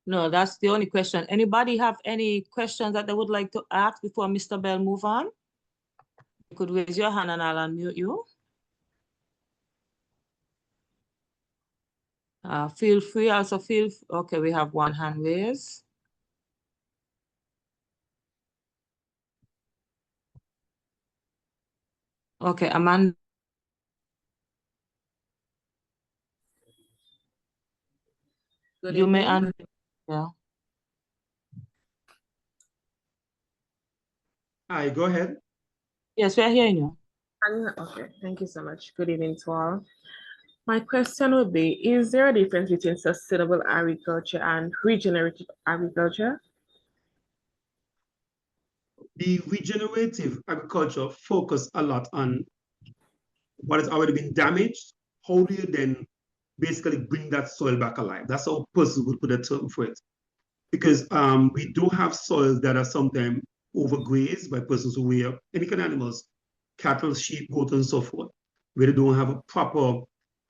No, that's the only question. Anybody have any questions that they would like to ask before Mr. Bell move on? You could raise your hand and I'll unmute you. Feel free, also feel, okay, we have one hand raised. Okay, Amanda.
Good
You may
evening.
yeah.
Hi, go ahead.
Yes, we're hearing you.
Okay, thank you so much. Good evening to all. My question would be, is there a difference between sustainable agriculture and regenerative agriculture?
The regenerative agriculture focus a lot on what has already been damaged. How do you then basically bring that soil back alive? That's how persons would put a term for it. Because we do have soils that are sometimes overgrazed by persons who wear any kind of animals, cattle, sheep, goat, and so forth, where they don't have a proper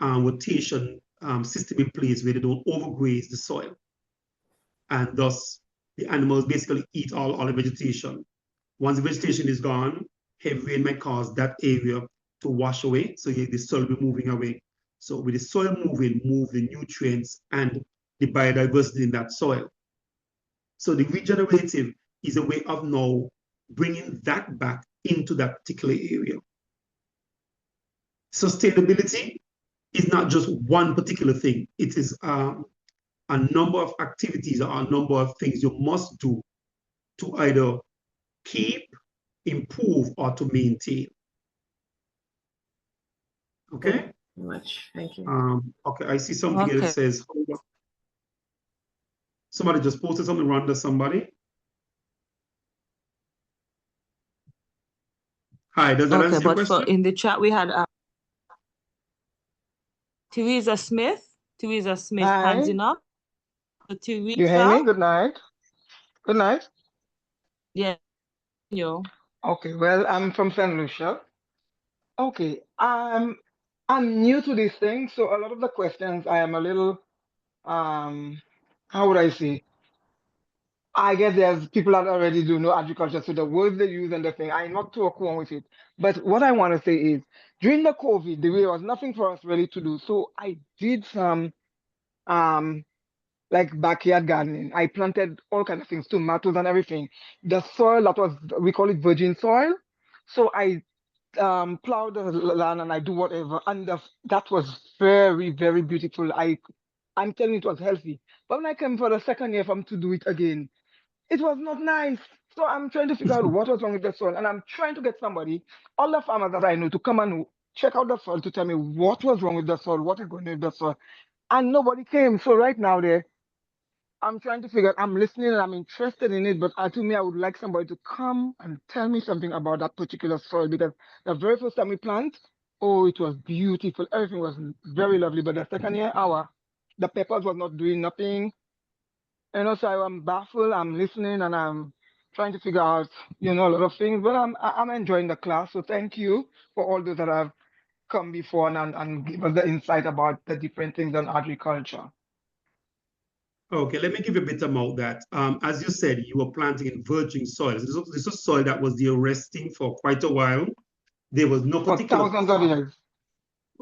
rotation system in place, where they don't overgraze the soil. And thus, the animals basically eat all the vegetation. Once the vegetation is gone, heavy rain might cause that area to wash away, so the soil will be moving away. So with the soil moving, move the nutrients and the biodiversity in that soil. So the regenerative is a way of now bringing that back into that particular area. Sustainability is not just one particular thing. It is a number of activities or a number of things you must do to either keep, improve, or to maintain. Okay?
Thank you very much. Thank you.
Okay, I see something here that
Okay.
says, hold on. Somebody just posted something, Rhonda, somebody. Hi, does that
Okay,
answer your
but
question?
in the chat we had Teresa Smith. Teresa Smith,
Hi.
hands up. So Teresa.
You hear me? Good night. Good night.
Yeah, you.
Okay, well, I'm from St. Lucia. Okay, I'm new to this thing, so a lot of the questions I am a little, how would I say? I guess there's people that already do know agriculture, so the words they use and the thing, I'm not too acquainted with it. But what I want to say is, during the COVID, there was nothing for us really to do, so I did some, um, like backyard gardening. I planted all kinds of things, tomatoes and everything. The soil that was, we call it virgin soil. So I plow the land and I do whatever. And that was very, very beautiful. I'm telling you, it was healthy. But when I came for the second year from to do it again, it was not nice. So I'm trying to figure out what was wrong with the soil. And I'm trying to get somebody, all the farmers that I know, to come and check out the soil to tell me what was wrong with the soil, what is going on with the soil. And nobody came. So right now I'm trying to figure out, I'm listening and I'm interested in it, but to me, I would like somebody to come and tell me something about that particular soil, because the very first time we plant, oh, it was beautiful. Everything was very lovely. But the second year, the peppers was not doing nothing. And also I'm baffled, I'm listening and I'm trying to figure out, a lot of things, but I'm enjoying the class. So thank you for all those that have come before and give us the insight about the different things on agriculture.
Okay, let me give you a bit about that. As you said, you were planting in virgin soil. This was soil that was there resting for quite a while. There was no
For
particular
thousands of years.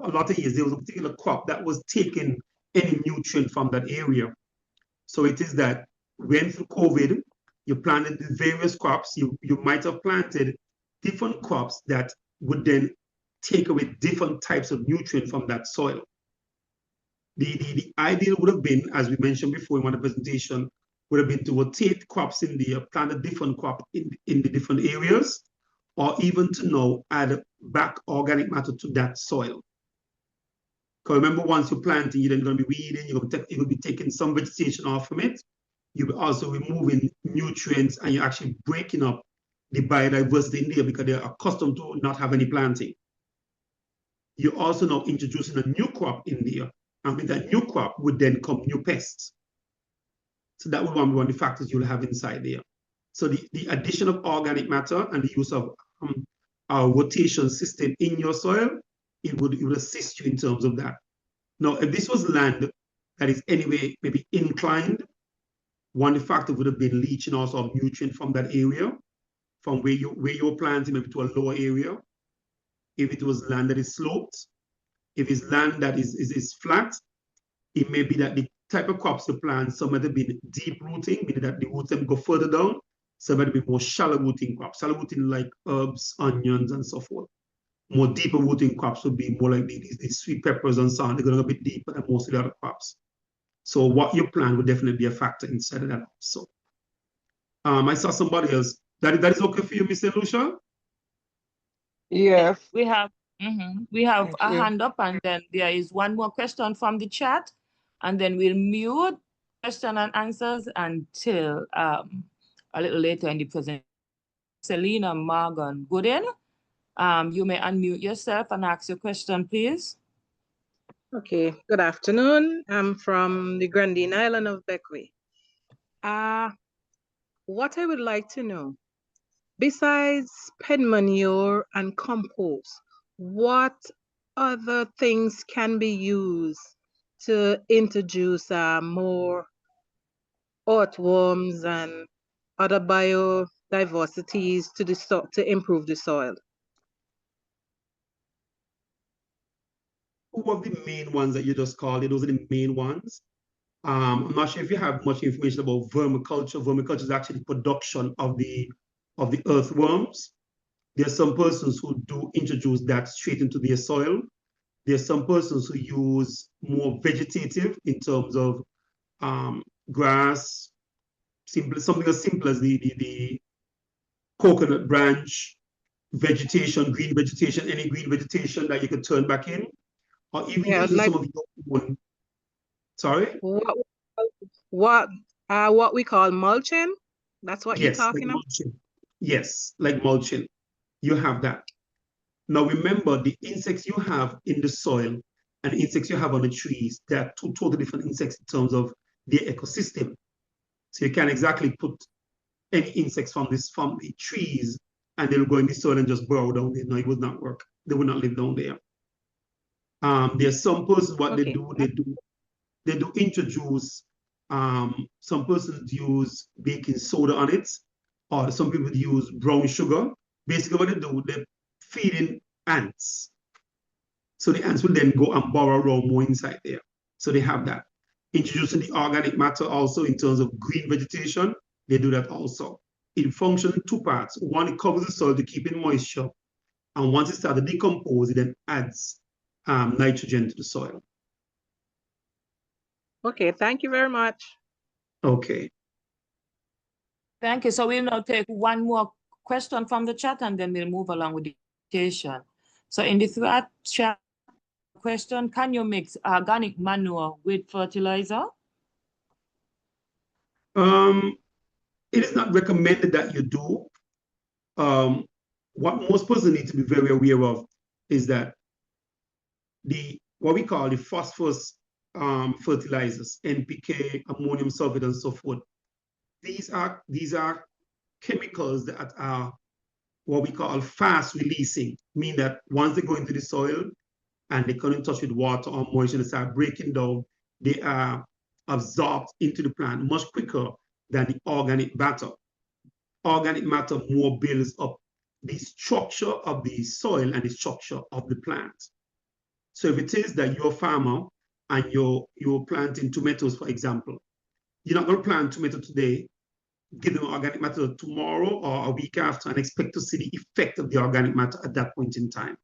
a lot of years, there was a particular crop that was taking any nutrient from that area. So it is that when through COVID, You planted the various crops. You might have planted different crops that would then take away different types of nutrient from that soil. The ideal would have been, as we mentioned before in one of the presentation, would have been to rotate crops in there, plant a different crop in the different areas, or even to now add back organic matter to that soil. Because remember, once you're planting, you're then going to be weeding, you're going to be taking some vegetation off from it. You'll be also removing nutrients, and you're actually breaking up the biodiversity in there because they're accustomed to not have any planting. You're also now introducing a new crop in there, and with that new crop would then come new pests. So that would be one of the factors you'll have inside there. So the addition of organic matter and the use of our rotation system in your soil, it would assist you in terms of that. Now, if this was land that is anyway maybe inclined, one factor would have been leaching also of nutrient from that area, from where you're planting maybe to a lower area. If it was land that is sloped, if it's land that is flat, it may be that the type of crops you plant, some might have been deep rooting, meaning that the roots go further down. Some might be more shallow rooting crops, shallow rooting like herbs, onions, and so forth. More deeper rooting crops would be more like these sweet peppers and so on. They're going a bit deeper than most of the other crops. So what you plant would definitely be a factor inside of that also. I saw somebody else. That is okay for you, Mr. Lucia?
Yes.
We have
Thank
a
you.
hand up, and then there is one more question from the chat, and then we'll mute question and answers until a little later in the presentation. Selena Morgan Gooden, you may unmute yourself and ask your question, please.
Okay, good afternoon. I'm from the Grandine Island of Bequia. What I would like to know, besides pet manure and compost, what other things can be used to introduce more earthworms and other biodiversities to the soil to improve the soil?
Two of the main ones that you just called, those are the main ones. I'm not sure if you have much information about vermiculture. Vermiculture is actually production of the earthworms. There are some persons who do introduce that straight into their soil. There are some persons who use more vegetative in terms of grass, something as simple as the coconut branch vegetation, green vegetation, any green vegetation that you could turn back in, or even using some of your own. Sorry?
What we call mulching? That's what you're talking about?
Mulching. Yes, like mulching. You have that. Now remember, the insects you have in the soil and the insects you have on the trees, they're two totally different insects in terms of their ecosystem. So you can't exactly put any insects from the trees and they'll go in the soil and just burrow down there. No, it would not work. They would not live down there. There's some persons, what they do introduce, some persons use baking soda on it, or some people use brown sugar. Basically what they do, they're feeding ants. So the ants will then go and burrow around more inside there. So they have that. Introducing the organic matter also in terms of green vegetation, they do that also. It functions in two parts. One, it covers the soil to keep in moisture. And once it starts to decompose, it then adds nitrogen to the soil.
Okay, thank you very much.
Okay.
Thank you. So we'll now take one more question from the chat, and then we'll move along with the presentation. So in the chat question, can you mix organic manure with fertilizer?
It is not recommended that you do. What most persons need to be very aware of is that what we call the phosphorus fertilizers, NPK, ammonium sulfate, and so forth. These are chemicals that are what we call fast releasing, meaning that once they go into the soil and they come in touch with water or moisture and start breaking down, they are absorbed into the plant much quicker than the organic matter. Organic matter more builds up the structure of the soil and the structure of the plant. So if it is that you're a farmer and you're planting tomatoes, for example, you're not going to plant tomato today. give them organic matter tomorrow or a week after and expect to see the effect of the organic matter at that point in time.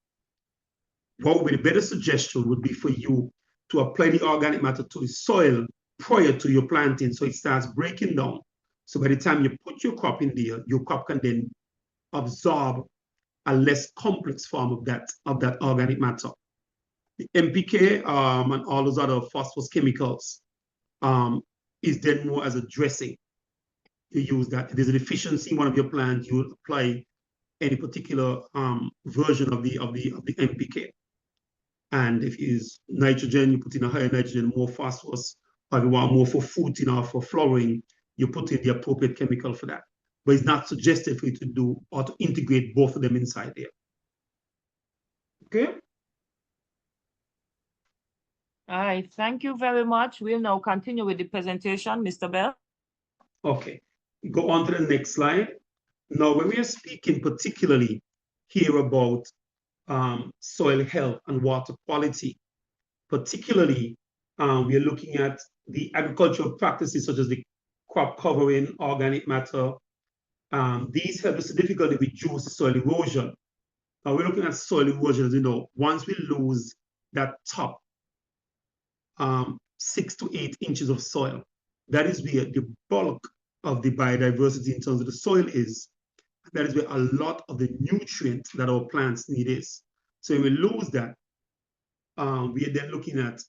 What would be the better suggestion would be for you to apply the organic matter to the soil prior to your planting so it starts breaking down. So by the time you put your crop in there, your crop can then absorb a less complex form of that organic matter. The NPK and all those other phosphorus chemicals is then more as a dressing. You use that. If there's a deficiency in one of your plants, you will apply any particular version of the NPK. And if it is nitrogen, you put in a higher nitrogen, more phosphorus, or if you want more for fruiting or for flowering, you put in the appropriate chemical for that. But it's not suggested for you to do or to integrate both of them inside there. Okay?
All right, thank you very much. We'll now continue with the presentation, Mr. Bell.
Okay, go on to the next slide. Now, when we are speaking particularly here about soil health and water quality, particularly we are looking at the agricultural practices such as the crop covering, organic matter. These help to significantly reduce soil erosion. Now, we're looking at soil erosion, as you know, once we lose that top 6 to 8 inches of soil, that is where the bulk of the biodiversity in terms of the soil is. That is where a lot of the nutrients that our plants need is. So when we lose that, we are then looking at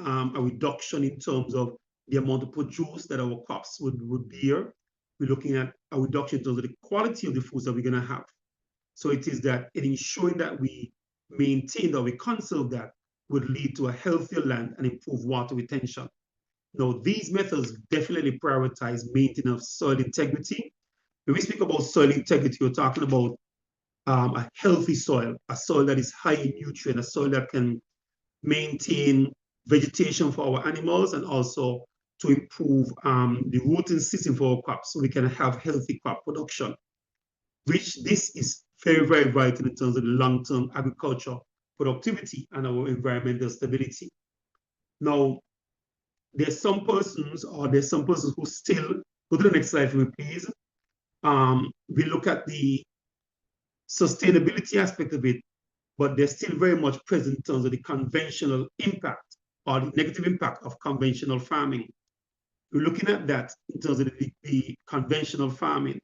a reduction in terms of the amount of produce that our crops would bear. We're looking at a reduction in terms of the quality of the foods that we're going to have. So it is that in ensuring that we maintain or we conserve that would lead to a healthier land and improve water retention. Now, these methods definitely prioritize maintenance of soil integrity. When we speak about soil integrity, we're talking about a healthy soil, a soil that is high in nutrient, a soil that can maintain vegetation for our animals and also to improve the rooting system for our crops so we can have healthy crop production, which this is very, very vital in terms of the long-term agriculture productivity and our environmental stability. Now, there's some persons who still, go to the next slide for me, please. We look at the sustainability aspect of it, but they're still very much present in terms of the conventional impact or the negative impact of conventional farming. We're looking at that in terms of the conventional farming.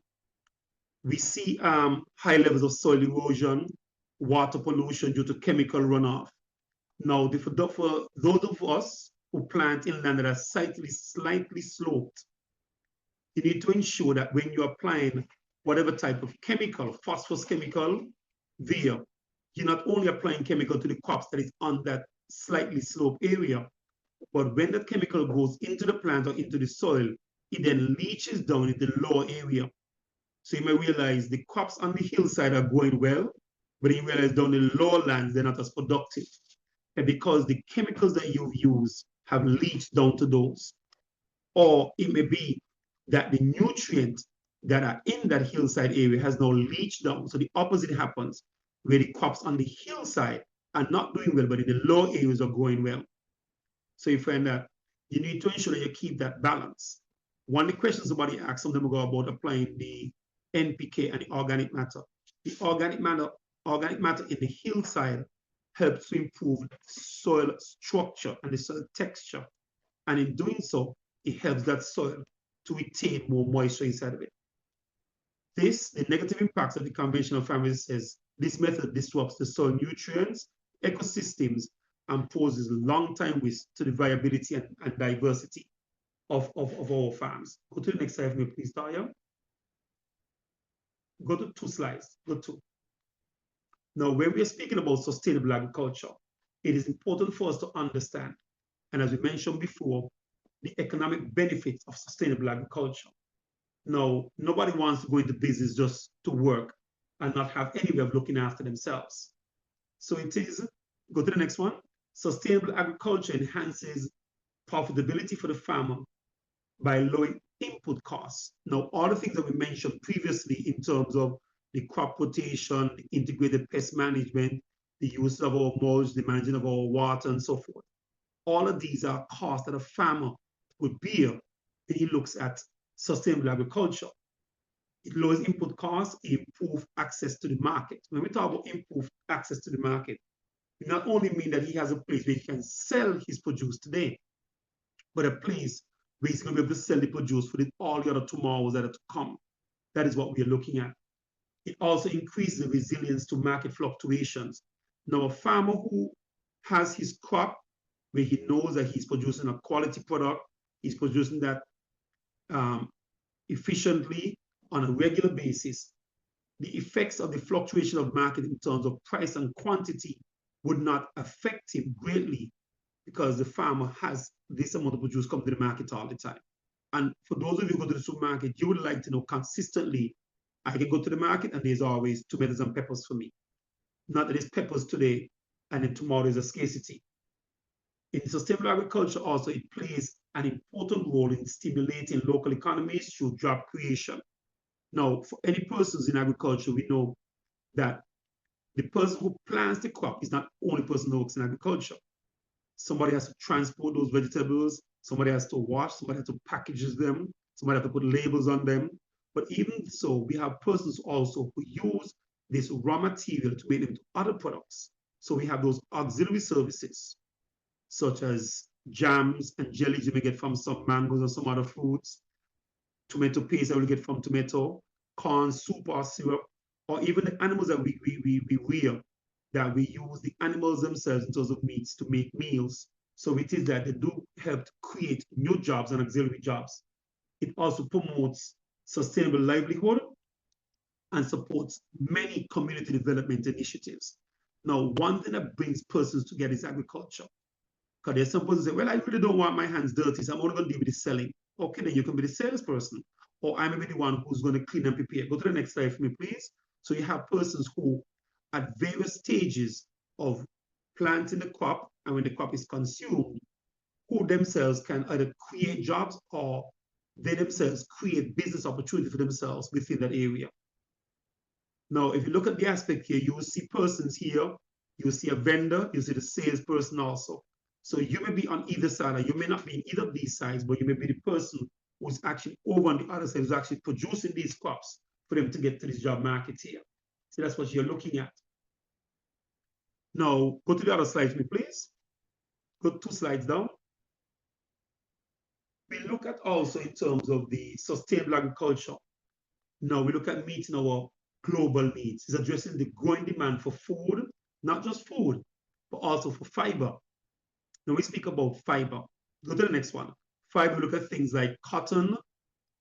We see high levels of soil erosion, water pollution due to chemical runoff. Now, for those of us who plant in land that are slightly sloped, you need to ensure that when you're applying whatever type of chemical, phosphorus chemical, there, you're not only applying chemical to the crops that is on that slightly sloped area, but when that chemical goes into the plant or into the soil, it then leaches down in the lower area. So you may realize the crops on the hillside are going well, but you realize down the lower lands, they're not as productive. And because the chemicals that you've used have leached down to those. Or it may be that the nutrients that are in that hillside area has now leached down. So the opposite happens, where the crops on the hillside are not doing well, but in the low areas are growing well. So you find that you need to ensure that you keep that balance. One of the questions somebody asked some time ago about applying the NPK and the organic matter. The organic matter in the hillside helps to improve soil structure and the soil texture. And in doing so, it helps that soil to retain more moisture inside of it. The negative impacts of the conventional farming says this method disrupts the soil nutrients, ecosystems, and poses long-time risk to the viability and diversity of our farms. Go to the next slide for me, please, Taya. Go to 2 slides. Go to. Now, when we are speaking about sustainable agriculture, it is important for us to understand, and as we mentioned before, the economic benefits of sustainable agriculture. Now, nobody wants to go into business just to work and not have any way of looking after themselves. So it is, go to the next one, sustainable agriculture enhances profitability for the farmer by lowering input costs. Now, all the things that we mentioned previously in terms of the crop rotation, the integrated pest management, the use of our mulch, the managing of our water, and so forth. All of these are costs that a farmer would bear when he looks at sustainable agriculture. It lowers input costs, improve access to the market. When we talk about improved access to the market, we not only mean that he has a place where he can sell his produce today, but a place where he's going to be able to sell the produce for all the other tomorrows that are to come. That is what we are looking at. It also increases the resilience to market fluctuations. Now, a farmer who has his crop where he knows that he's producing a quality product, he's producing that efficiently on a regular basis, the effects of the fluctuation of market in terms of price and quantity would not affect him greatly because the farmer has this amount of produce come to the market all the time. And for those of you who go to the supermarket, you would like to know consistently, I can go to the market and there's always tomatoes and peppers for me. Not that there's peppers today and then tomorrow there's a scarcity. In sustainable agriculture also, it plays an important role in stimulating local economies through job creation. Now, for any persons in agriculture, we know that the person who plants the crop is not the only person who works in agriculture. Somebody has to transport those vegetables, somebody has to wash, somebody has to package them, somebody has to put labels on them. But even so, we have persons also who use this raw material to make them into other products. So we have those auxiliary services, such as jams and jellies you may get from some mangoes or some other fruits, tomato paste that we get from tomato, corn, soup or syrup, or even the animals that we rear, that we use the animals themselves in terms of meats to make meals. So it is that they do help to create new jobs and auxiliary jobs. It also promotes sustainable livelihood and supports many community development initiatives. Now, one thing that brings persons together is agriculture. Because there's some persons say, well, I really don't want my hands dirty, so I'm only going to deal with the selling. Okay, then you can be the salesperson, or I may be the one who's going to clean and prepare. Go to the next slide for me, please. So you have persons who, at various stages of planting the crop and when the crop is consumed, who themselves can either create jobs or they themselves create business opportunity for themselves within that area. Now, if you look at the aspect here, you will see persons here, you will see a vendor, you see the salesperson also. So you may be on either side, or you may not be in either of these sides, but you may be the person who's actually over on the other side, who's actually producing these crops for them to get to this job market here. So that's what you're looking at. Now, go to the other slide for me, please. Go 2 slides down. We look at also in terms of the sustainable agriculture. Now, we look at meeting our global needs. It's addressing the growing demand for food, not just food, but also for fiber. Now, we speak about fiber. Go to the next one. Fiber, we look at things like cotton,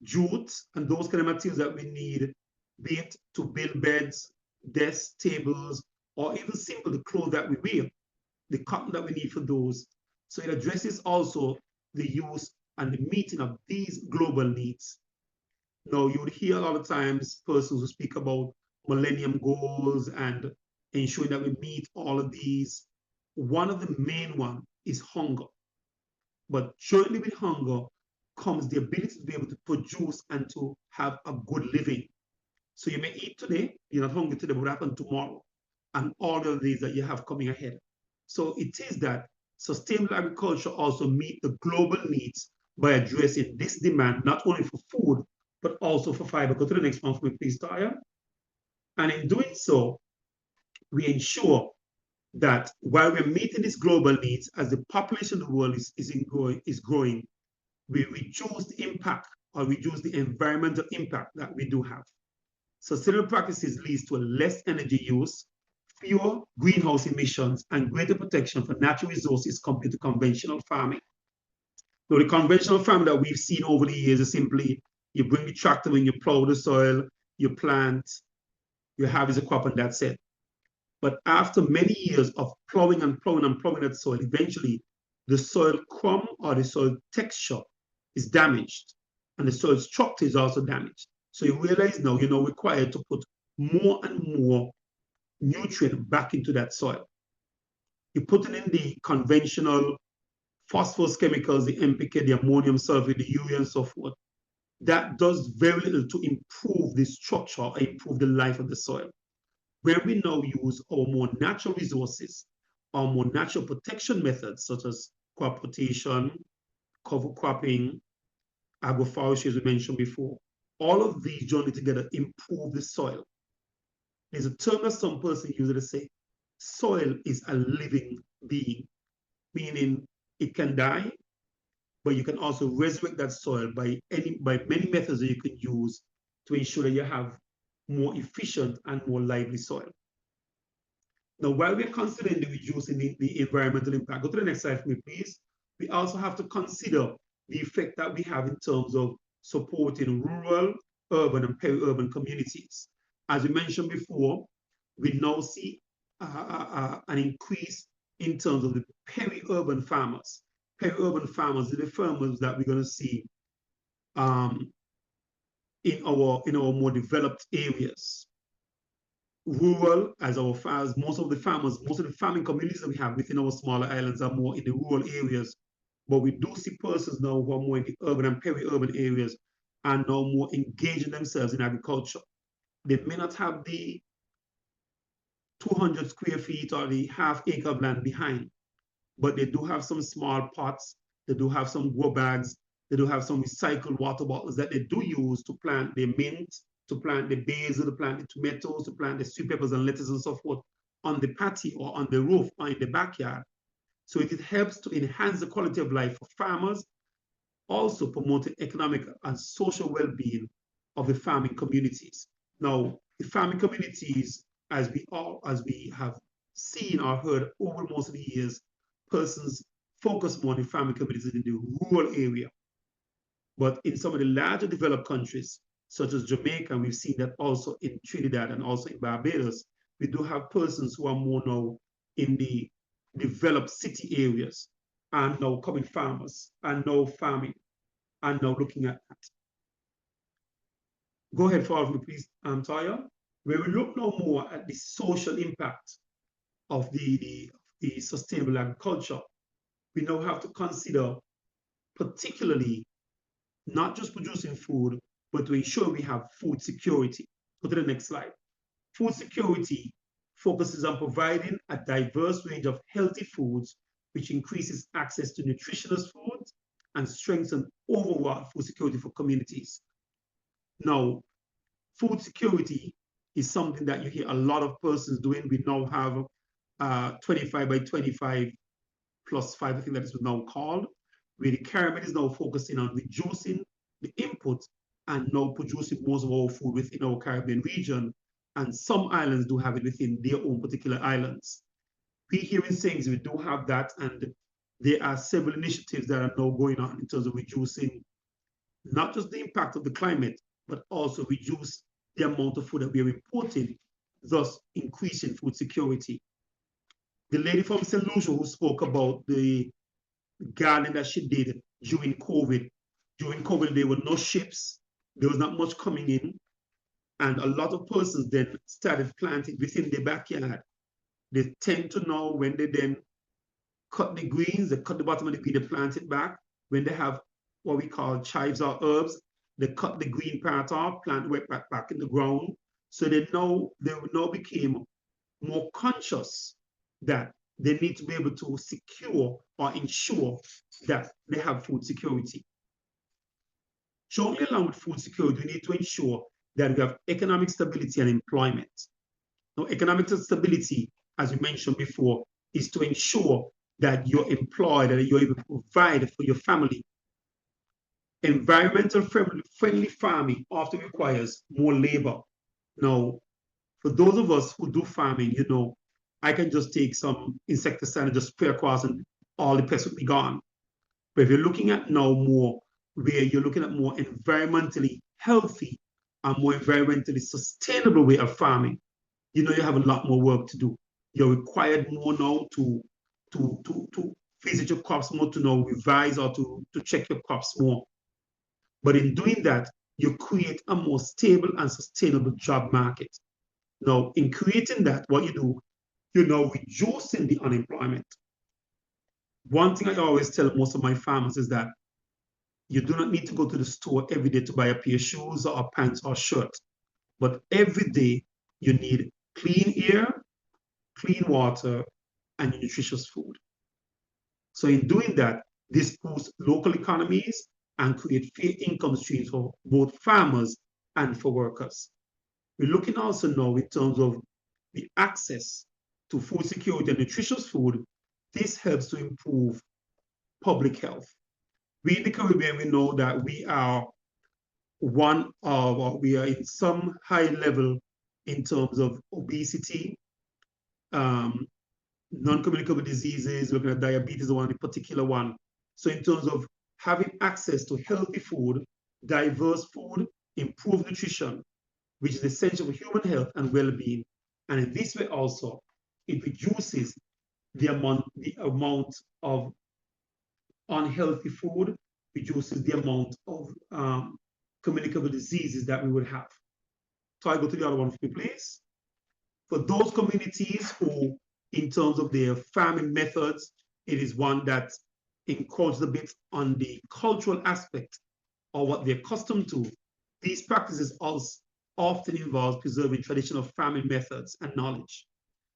jute, and those kind of materials that we need, be it to build beds, desks, tables, or even simple the clothes that we wear, the cotton that we need for those. So it addresses also the use and the meeting of these global needs. Now, you would hear a lot of times persons who speak about millennium goals and ensuring that we meet all of these. One of the main ones is hunger. But jointly with hunger comes the ability to be able to produce and to have a good living. So you may eat today, you're not hungry today, but what happens tomorrow? And all of these that you have coming ahead. So it is that sustainable agriculture also meets the global needs by addressing this demand, not only for food, but also for fiber. Go to the next one for me, please, Taya. And in doing so, we ensure that while we're meeting these global needs, as the population of the world is growing, we reduce the impact or reduce the environmental impact that we do have. Sustainable practices leads to a less energy use, fewer greenhouse emissions, and greater protection for natural resources compared to conventional farming. So the conventional farming that we've seen over the years is simply you bring the tractor in, you plow the soil, you plant, you harvest a crop, and that's it. But after many years of plowing and plowing and plowing that soil, eventually the soil crumb or the soil texture is damaged and the soil structure is also damaged. So you realize now you're now required to put more and more nutrient back into that soil. You're putting in the conventional phosphorus chemicals, the NPK, the ammonium sulfate, the urea, and so forth. That does very little to improve the structure or improve the life of the soil. When we now use our more natural resources, our more natural protection methods, such as crop rotation, cover cropping, agroforestry, as we mentioned before, all of these jointly together improve the soil. There's a term that some person usually say, soil is a living being, meaning it can die, but you can also resurrect that soil by many methods that you can use to ensure that you have more efficient and more lively soil. Now, while we're considering reducing the environmental impact, go to the next slide for me, please. We also have to consider the effect that we have in terms of supporting rural, urban, and peri-urban communities. As we mentioned before, we now see an increase in terms of the peri-urban farmers. Peri-urban farmers are the farmers that we're going to see in our more developed areas. Rural, as our farmers, most of the farming communities that we have within our smaller islands are more in the rural areas. But we do see persons now who are more in the urban and peri-urban areas and now more engaging themselves in agriculture. They may not have the 200 square feet or the half acre of land behind, but they do have some small pots, they do have some grow bags, they do have some recycled water bottles that they do use to plant the mint, to plant the basil, to plant the tomatoes, to plant the sweet peppers and lettuce and so forth on the patio or on the roof or in the backyard. So it helps to enhance the quality of life for farmers, also promoting economic and social well-being of the farming communities. Now, the farming communities, as we have seen or heard over most of the years, persons focus more on the farming communities in the rural area. But in some of the larger developed countries, such as Jamaica, and we've seen that also in Trinidad and also in Barbados, we do have persons who are more now in the developed city areas and now coming farmers and now farming and now looking at that. Go ahead forward, please, Taya. Where we look now more at the social impact of the sustainable agriculture, we now have to consider particularly not just producing food, but to ensure we have food security. Go to the next slide. Food security focuses on providing a diverse range of healthy foods, which increases access to nutritious foods and strengthens overall food security for communities. Now, food security is something that you hear a lot of persons doing. We now have 25 by 25 plus 5, I think that is now called, where the Caribbean is now focusing on reducing the input and now producing most of our food within our Caribbean region. And some islands do have it within their own particular islands. We here in Saints, we do have that, and there are several initiatives that are now going on in terms of reducing not just the impact of the climate, but also reduce the amount of food that we are importing, thus increasing food security. The lady from St. Lucia who spoke about the gardening that she did during COVID. During COVID, there were no ships, there was not much coming in, and a lot of persons then started planting within their backyard. They tend to know when they then cut the greens, they cut the bottom of the green, they plant it back. When they have what we call chives or herbs, they cut the green part off, plant it back in the ground. So they now became more conscious that they need to be able to secure or ensure that they have food security. Jointly along with food security, we need to ensure that we have economic stability and employment. Now, economic stability, as we mentioned before, is to ensure that you're employed and you're able to provide for your family. Environmental friendly farming often requires more labor. Now, for those of us who do farming, you know, I can just take some insecticide and just spray across and all the pests will be gone. But if you're looking at now more, where you're looking at more environmentally healthy and more environmentally sustainable way of farming, you know you have a lot more work to do. You're required more now to visit your crops more, to now revise or to check your crops more. But in doing that, you create a more stable and sustainable job market. Now, in creating that, what you do, you're now reducing the unemployment. One thing I always tell most of my farmers is that you do not need to go to the store every day to buy a pair of shoes or pants or shirt. But every day you need clean air, clean water, and nutritious food. So in doing that, this boosts local economies and create fair income streams for both farmers and for workers. We're looking also now in terms of the access to food security and nutritious food. This helps to improve public health. We in the Caribbean, we know that we are we are in some high level in terms of obesity, non-communicable diseases, looking at diabetes, one in particular one. So in terms of having access to healthy food, diverse food, improved nutrition, which is essential for human health and well-being. And in this way also, it reduces the amount of unhealthy food, reduces the amount of communicable diseases that we would have. So I go to the other one for me, please. For those communities who, in terms of their farming methods, it is one that encourages a bit on the cultural aspect or what they're accustomed to. These practices also often involve preserving traditional farming methods and knowledge,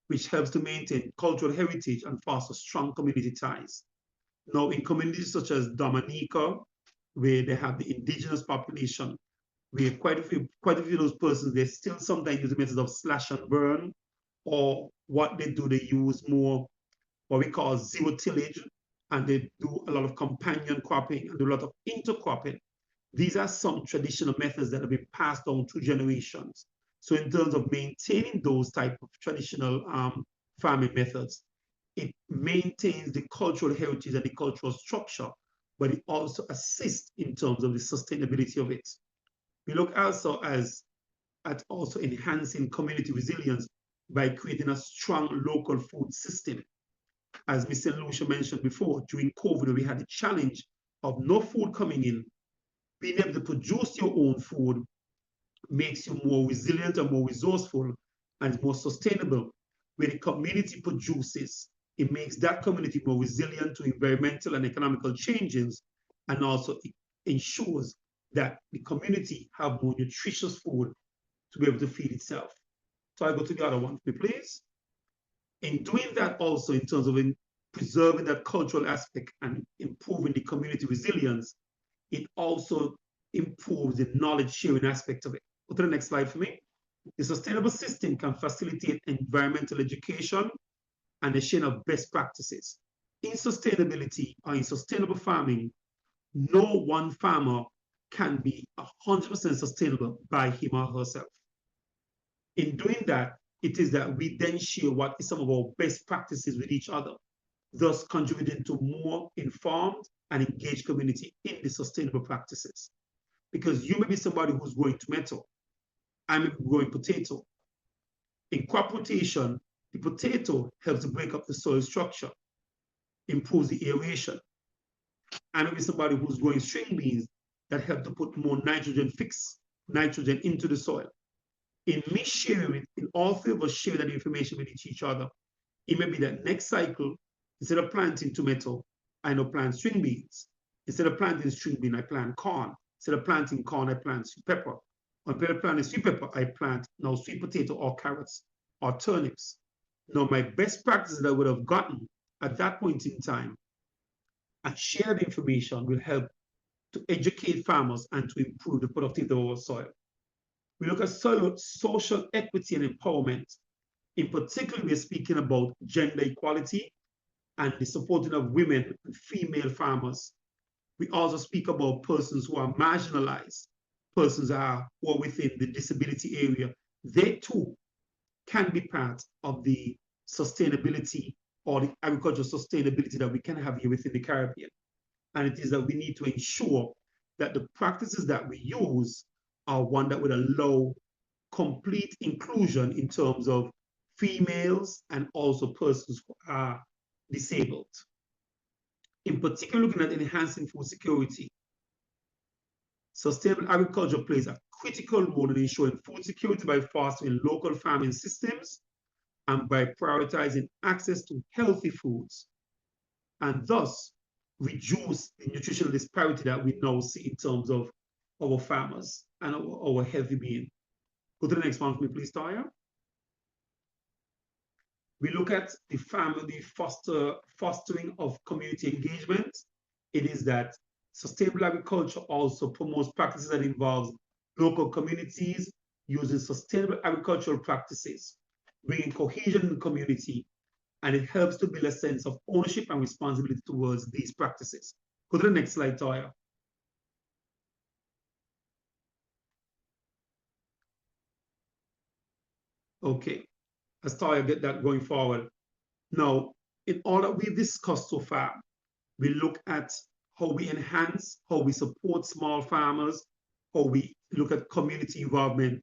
which helps to maintain cultural heritage and foster strong community ties. Now, in communities such as Dominica, where they have the indigenous population, where quite a few of those persons, they still sometimes use the methods of slash and burn, or what they do, they use more what we call zero tillage, and they do a lot of companion cropping and do a lot of intercropping. These are some traditional methods that have been passed down through generations. So in terms of maintaining those type of traditional farming methods, it maintains the cultural heritage and the cultural structure, but it also assists in terms of the sustainability of it. We look also at also enhancing community resilience by creating a strong local food system. As Mr. Lucia mentioned before, during COVID, we had the challenge of no food coming in. Being able to produce your own food makes you more resilient and more resourceful and more sustainable. Where the community produces, it makes that community more resilient to environmental and economical changes, and also it ensures that the community have more nutritious food to be able to feed itself. So I go to the other one, please. In doing that also, in terms of preserving that cultural aspect and improving the community resilience, it also improves the knowledge sharing aspect of it. Go to the next slide for me. The sustainable system can facilitate environmental education and the sharing of best practices. In sustainability or in sustainable farming, no one farmer can be 100% sustainable by him or herself. In doing that, it is that we then share what is some of our best practices with each other, thus contributing to more informed and engaged community in the sustainable practices. Because you may be somebody who's growing tomato, I may be growing potato. In crop rotation, the potato helps to break up the soil structure, improves the aeration. I may be somebody who's growing string beans that help to put more nitrogen, fix nitrogen into the soil. In me sharing it, in all three of us share that information with each other, it may be that next cycle, instead of planting tomato, I now plant string beans. Instead of planting string bean, I plant corn. Instead of planting corn, I plant sweet pepper. Instead of planting sweet pepper, I plant now sweet potato or carrots or turnips. Now, my best practices that I would have gotten at that point in time and shared information will help to educate farmers and to improve the productivity of our soil. We look at social equity and empowerment. In particular, we're speaking about gender equality and the supporting of women and female farmers. We also speak about persons who are marginalized, persons who are within the disability area. They too can be part of the sustainability or the agricultural sustainability that we can have here within the Caribbean. And it is that we need to ensure that the practices that we use are one that would allow complete inclusion in terms of females and also persons who are disabled. In particular, looking at enhancing food security, sustainable agriculture plays a critical role in ensuring food security by fostering local farming systems and by prioritizing access to healthy foods, and thus reduce the nutritional disparity that we now see in terms of our farmers and our healthy being. Go to the next one for me, please, Toya. We look at the fostering of community engagement. It is that sustainable agriculture also promotes practices that involve local communities using sustainable agricultural practices, bringing cohesion in the community, and it helps to build a sense of ownership and responsibility towards these practices. Go to the next slide, Toya. Okay, let's Toya get that going forward. Now, in all that we've discussed so far, we look at how we enhance, how we support small farmers, how we look at community involvement.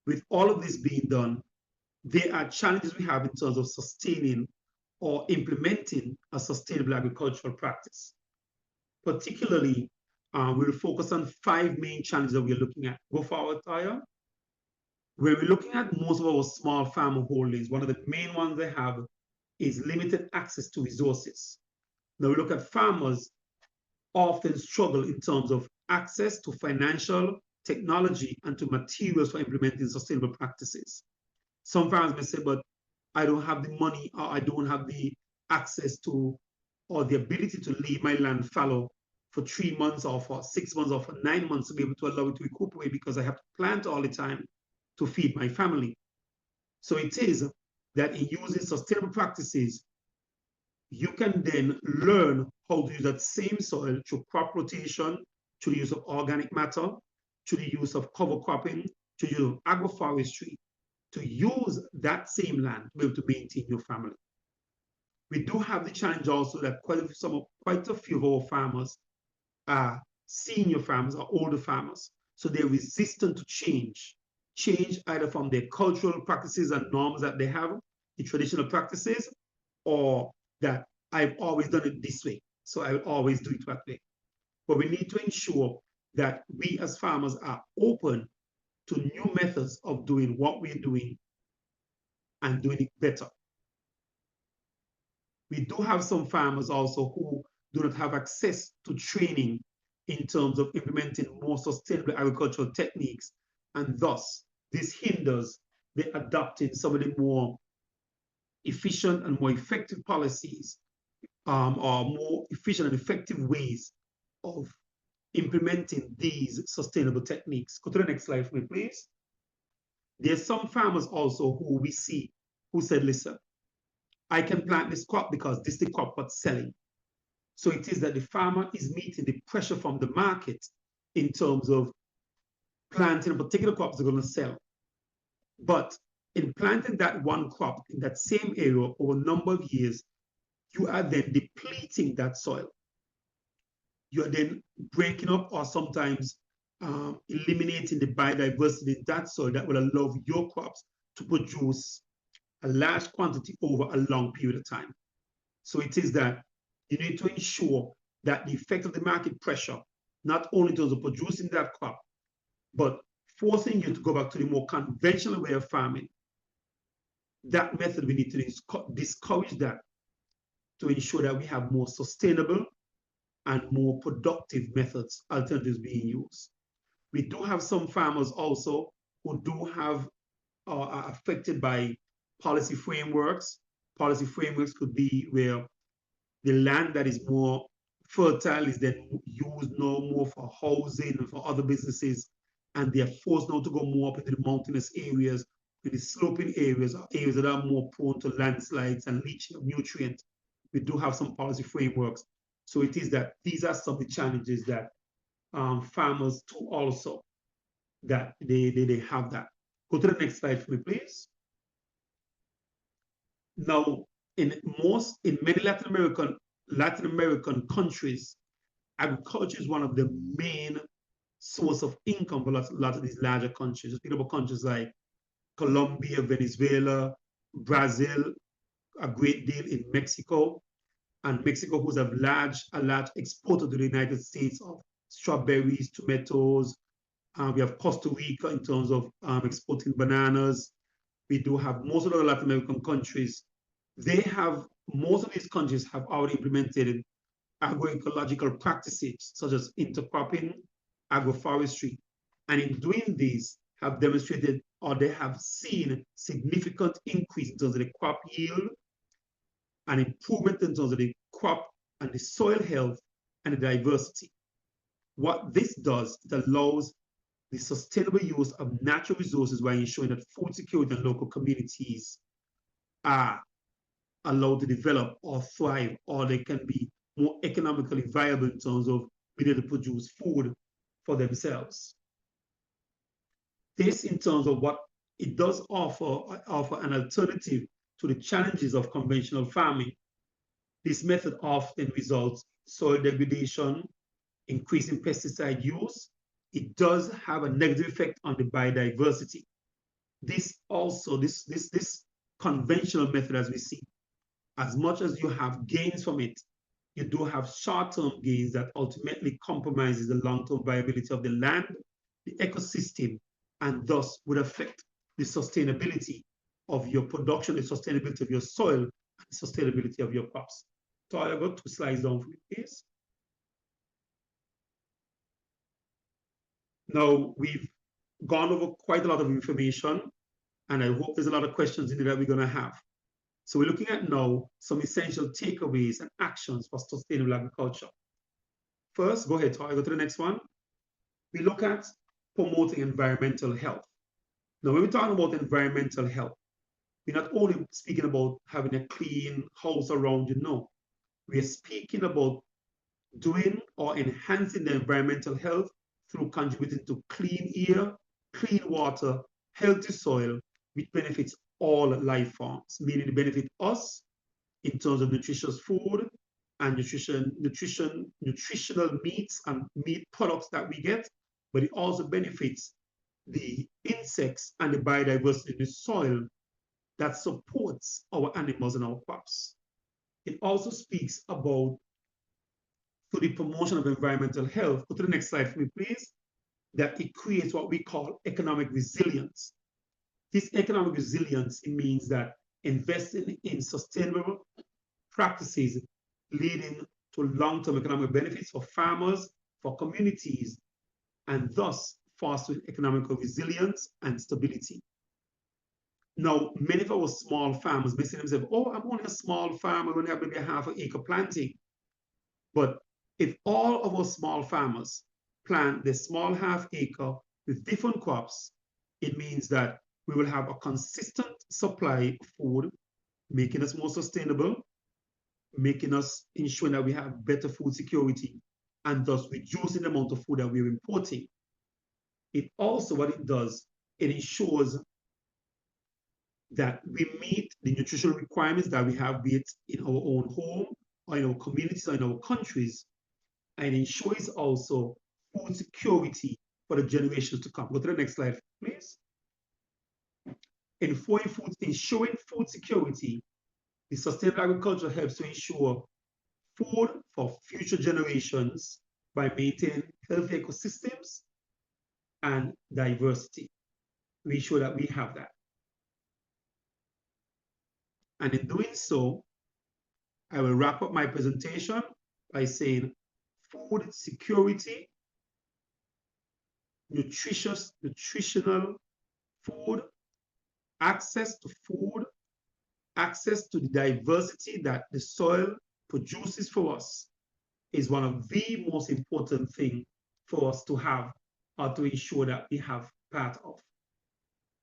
With all of this being done, there are challenges we have in terms of sustaining or implementing a sustainable agricultural practice. Particularly, we'll focus on 5 main challenges that we're looking at. Go forward, Taya. Where we're looking at most of our small farmer holdings, one of the main ones they have is limited access to resources. Now we look at farmers often struggle in terms of access to financial, technology, and to materials for implementing sustainable practices. Some farmers may say, but I don't have the money, or I don't have the access to, or the ability to leave my land fallow for 3 months or for 6 months or for 9 months to be able to allow it to recuperate because I have to plant all the time to feed my family. So it is that in using sustainable practices, you can then learn how to use that same soil through crop rotation, through the use of organic matter, through the use of cover cropping, through the use of agroforestry, to use that same land to be able to maintain your family. We do have the challenge also that quite a few of our farmers are senior farmers or older farmers. So they're resistant to change either from their cultural practices and norms that they have, the traditional practices, or that I've always done it this way, so I will always do it that way. But we need to ensure that we as farmers are open to new methods of doing what we're doing and doing it better. We do have some farmers also who do not have access to training in terms of implementing more sustainable agricultural techniques, and thus this hinders the adopting some of the more efficient and more effective policies or more efficient and effective ways of implementing these sustainable techniques. Go to the next slide for me, please. There's some farmers also who we see who said, listen, I can plant this crop because this is the crop what's selling. So it is that the farmer is meeting the pressure from the market in terms of planting a particular crop they're going to sell. But in planting that one crop in that same area over a number of years, you are then depleting that soil. You are then breaking up or sometimes eliminating the biodiversity in that soil that will allow your crops to produce a large quantity over a long period of time. So it is that you need to ensure that the effect of the market pressure, not only in terms of producing that crop, but forcing you to go back to the more conventional way of farming. That method, we need to discourage that to ensure that we have more sustainable and more productive methods, alternatives being used. We do have some farmers also who do have are affected by policy frameworks. Policy frameworks could be where the land that is more fertile is then used no more for housing and for other businesses, and they are forced now to go more up into the mountainous areas, in the sloping areas, or areas that are more prone to landslides and leaching of nutrients. We do have some policy frameworks. So it is that these are some of the challenges that farmers too also, that they have that. Go to the next slide for me, please. Now, in many Latin American countries, agriculture is one of the main source of income for a lot of these larger countries. Just think about countries like Colombia, Venezuela, Brazil, a great deal in Mexico, and Mexico who's a large exporter to the United States of strawberries, tomatoes. We have Costa Rica in terms of exporting bananas. We do have most of the Latin American countries. Most of these countries have already implemented agroecological practices such as intercropping, agroforestry, and in doing this have demonstrated or they have seen significant increase in terms of the crop yield and improvement in terms of the crop and the soil health and the diversity. What this does, it allows the sustainable use of natural resources while ensuring that food security and local communities are allowed to develop or thrive, or they can be more economically viable in terms of being able to produce food for themselves. This, in terms of what it does offer an alternative to the challenges of conventional farming. This method often results in soil degradation, increasing pesticide use. It does have a negative effect on the biodiversity. This conventional method, as we see, as much as you have gains from it, you do have short-term gains that ultimately compromises the long-term viability of the land, the ecosystem, and thus would affect the sustainability of your production, the sustainability of your soil, and the sustainability of your crops. So I'll go 2 slides down for you, please. Now, we've gone over quite a lot of information, and I hope there's a lot of questions in there that we're going to have. So we're looking at now some essential takeaways and actions for sustainable agriculture. First, go ahead, Toy, go to the next one. We look at promoting environmental health. Now, when we're talking about environmental health, we're not only speaking about having a clean house around you, no. We're speaking about doing or enhancing the environmental health through contributing to clean air, clean water, healthy soil, which benefits all life forms, meaning it benefits us in terms of nutritious food and nutritional meats and meat products that we get, but it also benefits the insects and the biodiversity in the soil that supports our animals and our crops. It also speaks about, through the promotion of environmental health, go to the next slide for me, please, that it creates what we call economic resilience. This economic resilience, it means that investing in sustainable practices leading to long-term economic benefits for farmers, for communities, and thus fostering economical resilience and stability. Now, many of our small farmers may say to themselves, oh, I'm only a small farmer, I only have maybe a half an acre planting. But if all of our small farmers plant the small half acre with different crops, it means that we will have a consistent supply of food, making us more sustainable, making us ensure that we have better food security, and thus reducing the amount of food that we're importing. It also, what it does, it ensures that we meet the nutritional requirements that we have, be it in our own home, or in our communities, or in our countries, and ensures also food security for the generations to come. Go to the next slide, please. Ensuring food security, the sustainable agriculture helps to ensure food for future generations by maintaining healthy ecosystems and diversity. We ensure that we have that. And in doing so, I will wrap up my presentation by saying food security, nutritional food, access to food, access to the diversity that the soil produces for us is one of the most important things for us to have or to ensure that we have part of.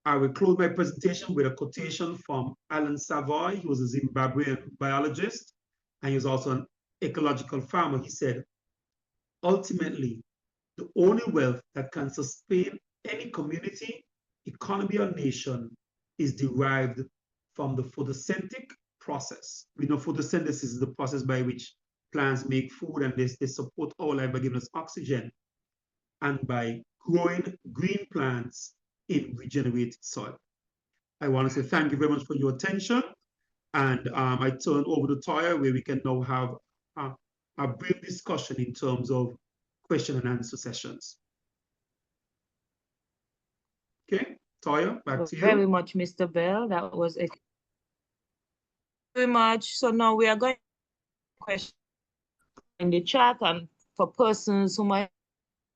I will close my presentation with a quotation from Alan Savoy. He was a Zimbabwean biologist, and he was also an ecological farmer. He said, ultimately, the only wealth that can sustain any community, economy, or nation is derived from the photosynthetic process. We know photosynthesis is the process by which plants make food, and they support our life by giving us oxygen, and by growing green plants in regenerated soil. I want to say thank you very much for your attention, and I turn over to Toya, where we can now have a brief discussion in terms of question and answer sessions. Okay, Toya, back to you.
Very much, Mr. Bell. That was it. Very much. So now we are going to question in the chat, and for persons who might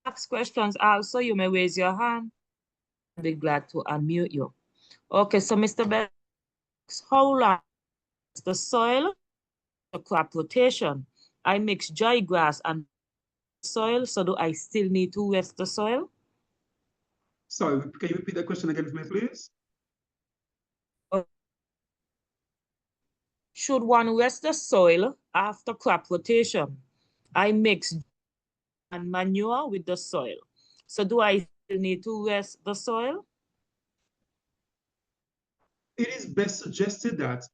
ask questions also, you may raise your hand. I'll be glad to unmute you. Okay, so Mr. Bell, how long is the soil for crop rotation? I mix dry grass and soil, so do I still need to wet the soil?
Sorry, can you repeat that question again for me, please?
Should one rest the soil after crop rotation? I mix and manure with the soil. So do I still need to rest the soil?
It is best suggested that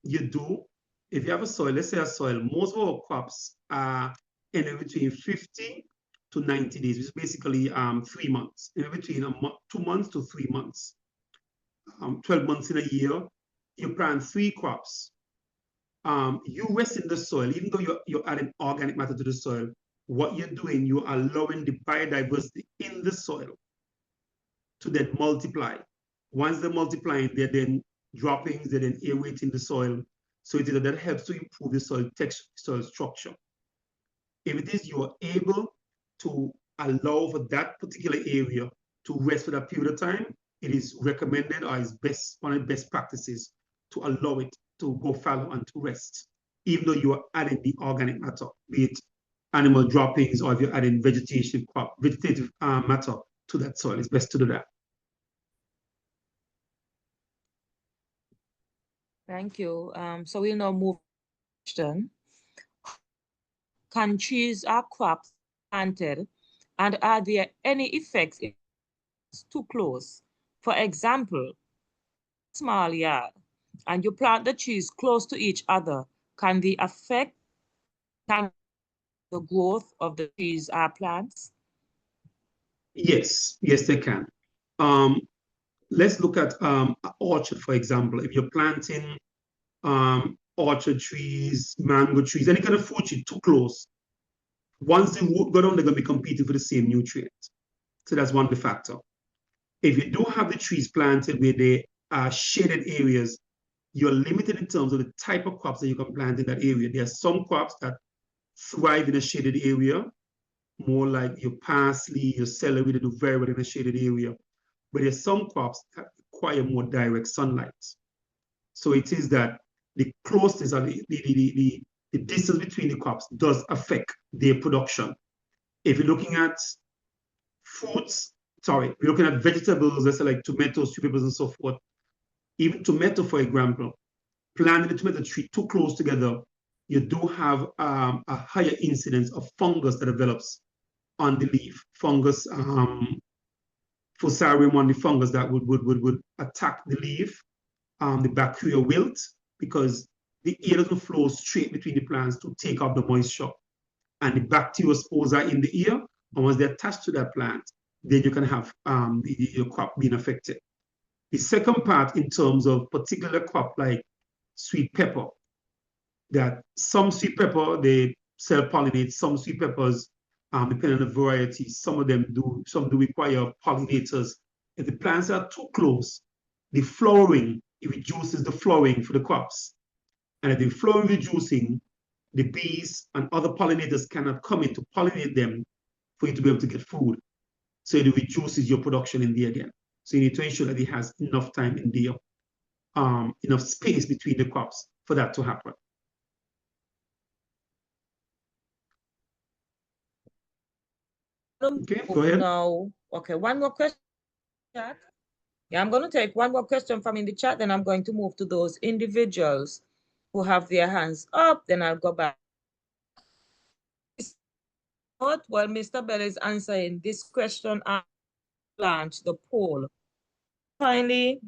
you do. If you have a soil, let's say a soil, most of our crops are in between 50 to 90 days, which is basically 3 months, in between 2 months to 3 months. 12 months in a year, you plant 3 crops. You rest in the soil, even though you're adding organic matter to the soil, what you're doing, you're allowing the biodiversity in the soil to then multiply. Once they're multiplying, they're then droppings, they're then aerating the soil. So that helps to improve the soil texture, soil structure. If it is you are able to allow for that particular area to rest for that period of time, it is recommended or is best, one of the best practices to allow it to go fallow and to rest, even though you are adding the organic matter, be it animal droppings or if you're adding vegetative matter to that soil. It's best to do that.
Thank you. So we'll now move to the question. Can trees or crops planted, and are there any effects if it's too close? For example, small yard, and you plant the trees close to each other, can the affect the growth of the trees or plants?
Yes, they can. Let's look at an orchard, for example. If you're planting orchard trees, mango trees, any kind of fruit tree too close, once they go down, they're going to be competing for the same nutrients. So that's one of the factor. If you do have the trees planted where they are shaded areas, you're limited in terms of the type of crops that you can plant in that area. There are some crops that thrive in a shaded area, more like your parsley, your celery, they do very well in a shaded area. But there's some crops that require more direct sunlight. So it is that the closeness and the distance between the crops does affect their production. If you're looking at fruits, we're looking at vegetables, let's say like tomatoes, cucumbers, and so forth. Even tomato, for example, planting the tomato tree too close together, you do have a higher incidence of fungus that develops on the leaf. Fungus, Fusarium, on the fungus that would attack the leaf, the bacteria wilt, because the air doesn't flow straight between the plants to take up the moisture. And the bacteria spores are in the ear, and once they're attached to that plant, then you can have your crop being affected. The second part, in terms of particular crop like sweet pepper, that some sweet pepper, they self-pollinate, some sweet peppers, depending on the variety, some do require pollinators. If the plants are too close, the flowering, it reduces the flowering for the crops. And if the flowering reducing, the bees and other pollinators cannot come in to pollinate them for you to be able to get food. So it reduces your production in there again. So you need to ensure that it has enough time in there, enough space between the crops for that to happen. Okay, go ahead.
Now, okay, one more question. Yeah, I'm going to take one more question from in the chat, then I'm going to move to those individuals who have their hands up, then I'll go back. While Mr. Bell is answering this question, I'll launch the poll. Kindly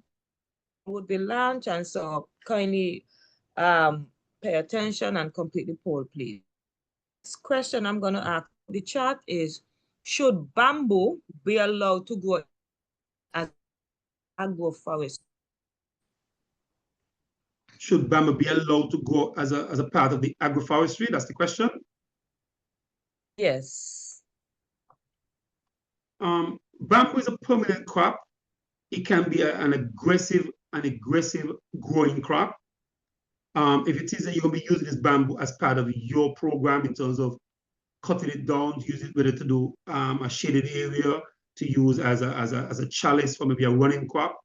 would be launched, and so kindly pay attention and complete the poll, please. This question I'm going to ask the chat is, should bamboo be allowed to grow as agroforestry?
Should bamboo be allowed to grow as a part of the agroforestry? That's the question.
Yes.
Bamboo is a permanent crop. It can be an aggressive growing crop. If it is that you're going to be using this bamboo as part of your program in terms of cutting it down, to use it whether to do a shaded area, to use as a chalice for maybe a running crop,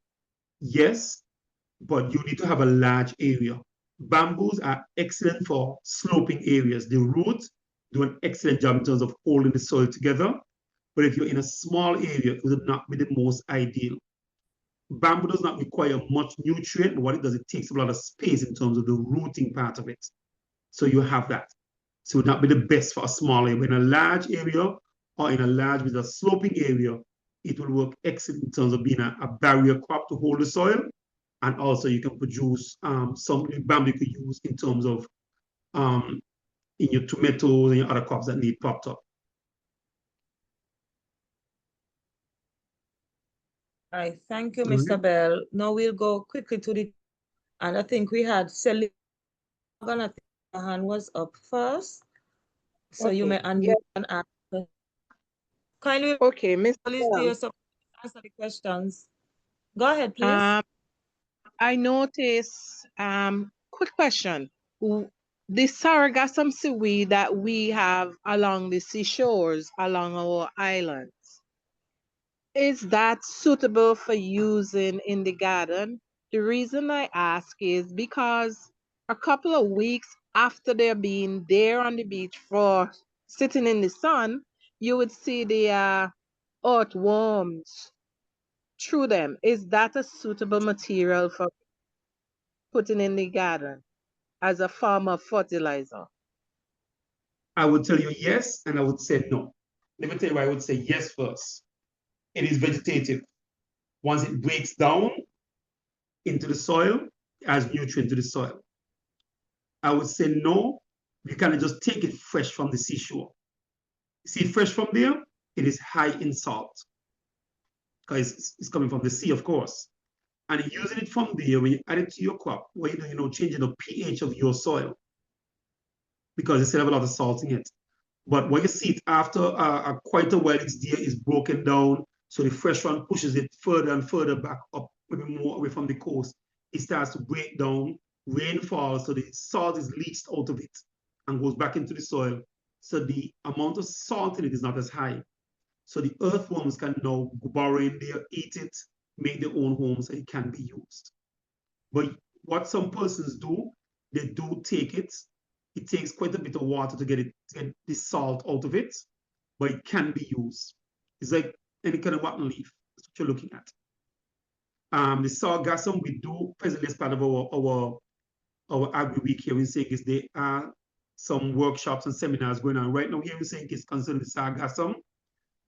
yes, but you need to have a large area. Bamboos are excellent for sloping areas. The roots do an excellent job in terms of holding the soil together, But if you're in a small area, it would not be the most ideal. Bamboo does not require much nutrient, but what it does, it takes a lot of space in terms of the rooting part of it. So you have that. So it would not be the best for a small area. But in a large area or in a large with a sloping area, it will work excellent in terms of being a barrier crop to hold the soil. And also you can produce some bamboo you could use in terms of in your tomatoes and your other crops that need propped up.
All right, thank you, Mr. Bell. Now we'll go quickly to the, and I think we had Celine, I think her hand was up first. So you may unmute and ask. Kindly,
Okay, Mr.
please do yourself answer the questions. Go ahead, please.
I notice, quick question. The sargassum seaweed that we have along the seashores, along our islands, is that suitable for using in the garden? The reason I ask is because a couple of weeks after they're being there on the beach for sitting in the sun, you would see the earthworms through them. Is that a suitable material for putting in the garden as a form of fertilizer?
I would tell you yes, and I would say no. Let me tell you why I would say yes first. It is vegetative. Once it breaks down into the soil, it adds nutrient to the soil. I would say no, you cannot just take it fresh from the seashore. See it fresh from there, it is high in salt. Because it's coming from the sea, of course. And using it from there, when you add it to your crop, what you do, changing the pH of your soil. Because it still have a lot of salt in it. But when you see it after quite a while, it's there, it's broken down. So the fresh one pushes it further and further back up, maybe more away from the coast. It starts to break down, rain falls, so the salt is leached out of it and goes back into the soil. So the amount of salt in it is not as high. So the earthworms can now burrow in there, eat it, make their own homes, and it can be used. But what some persons do, they do take it. It takes quite a bit of water to get the salt out of it, but it can be used. It's like any kind of rotten leaf. That's what you're looking at. The sargassum we do presently as part of our Agri Week here in St. Kitts. There are some workshops and seminars going on right now here in St. Kitts concerning the sargassum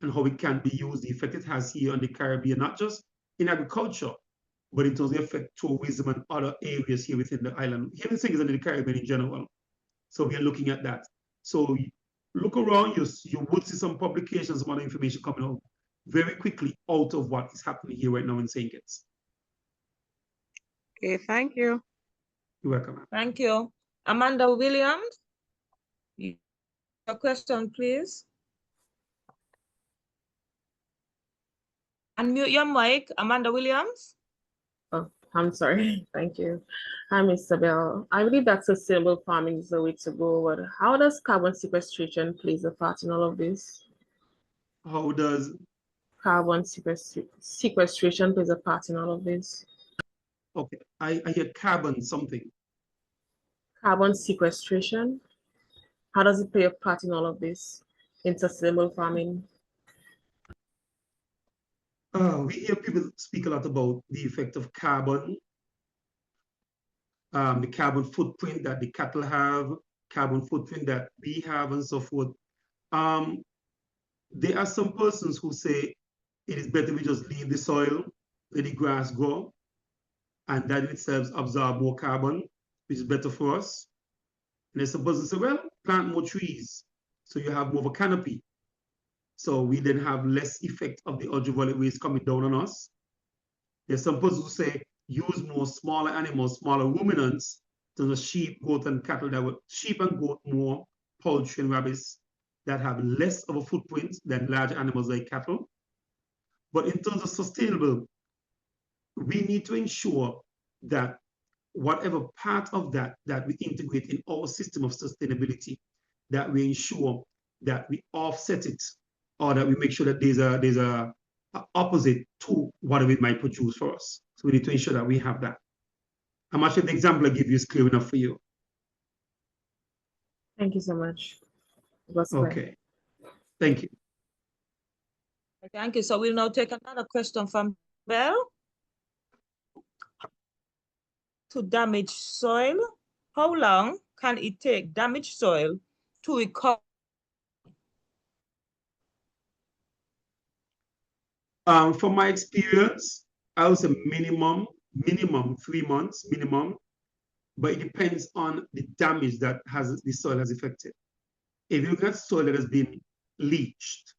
and how it can be used, the effect it has here on the Caribbean, not just in agriculture, but in terms of the effect tourism and other areas here within the island. Here in St. Kitts and the Caribbean in general. So we are looking at that. So look around, you would see some publications, some other information coming out very quickly out of what is happening here right now in St. Kitts.
Okay, thank you.
You're welcome.
Thank you. Amanda Williams, your question, please. Unmute your mic, Amanda Williams.
Oh, I'm sorry. Thank you. Hi, Mr. Bell. I believe that sustainable farming is the way to go, but how does carbon sequestration play a part in all of this?
How does
carbon sequestration plays a part in all of this?
Okay, I hear carbon something.
Carbon sequestration. How does it play a part in all of this in sustainable farming?
We hear people speak a lot about the effect of carbon, the carbon footprint that the cattle have, carbon footprint that we have, and so forth. There are some persons who say it is better we just leave the soil, let the grass grow, and that in itself absorb more carbon, which is better for us. And there's some persons who say, well, plant more trees, so you have more of a canopy. So we then have less effect of the ultraviolet rays coming down on us. There's some persons who say use more smaller animals, smaller ruminants, to the sheep, goat, and cattle that would sheep and goat more, poultry and rabbits that have less of a footprint than large animals like cattle. But in terms of sustainable, we need to ensure that whatever part of that we integrate in our system of sustainability, that we ensure that we offset it, or that we make sure that there's a opposite to whatever it might produce for us. So we need to ensure that we have that. I'm not sure the example I give you is clear enough for you.
Thank you so much. That's clear.
Okay. Thank you.
Thank you. So we'll now take another question from Bell. To damage soil, how long can it take damaged soil to recover?
From my experience, I would say minimum 3 months, minimum, but it depends on the damage that the soil has affected. If you look at soil that has been leached,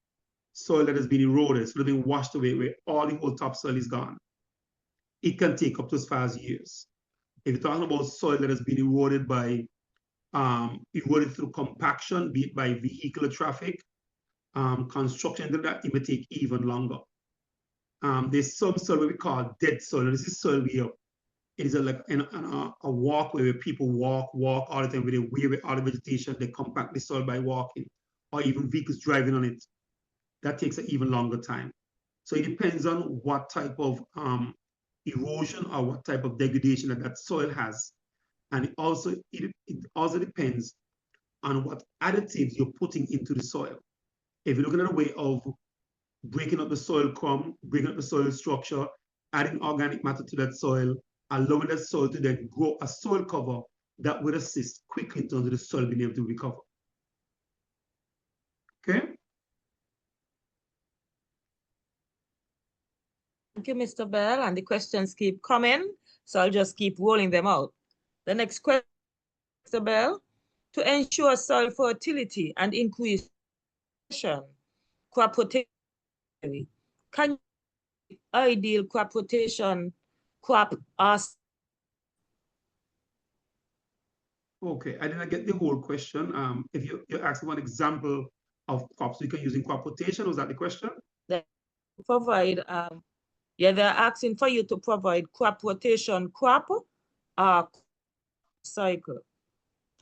soil that has been eroded, soil that has been washed away, where all the whole topsoil is gone, it can take up to as far as years. If you're talking about soil that has been eroded by eroded through compaction, be it by vehicular traffic, construction, it may take even longer. There's some soil we call dead soil. This is soil where it is like a walkway where people walk all the time, where they wear all the vegetation, they compact the soil by walking, or even vehicles driving on it. That takes an even longer time. So it depends on what type of erosion or what type of degradation that soil has. And it also depends on what additives you're putting into the soil. If you're looking at a way of breaking up the soil crumb, breaking up the soil structure, adding organic matter to that soil, allowing that soil to then grow a soil cover that would assist quickly in terms of the soil being able to recover. Okay?
Thank you, Mr. Bell, and the questions keep coming, so I'll just keep rolling them out. The next question, Mr. Bell, to ensure soil fertility and increase crop rotation, can ideal crop rotation crop as?
Okay, I didn't get the whole question. If you're asking one example of crops you can use in crop rotation, was that the question?
Provide, yeah, they're asking for you to provide crop rotation crop cycle.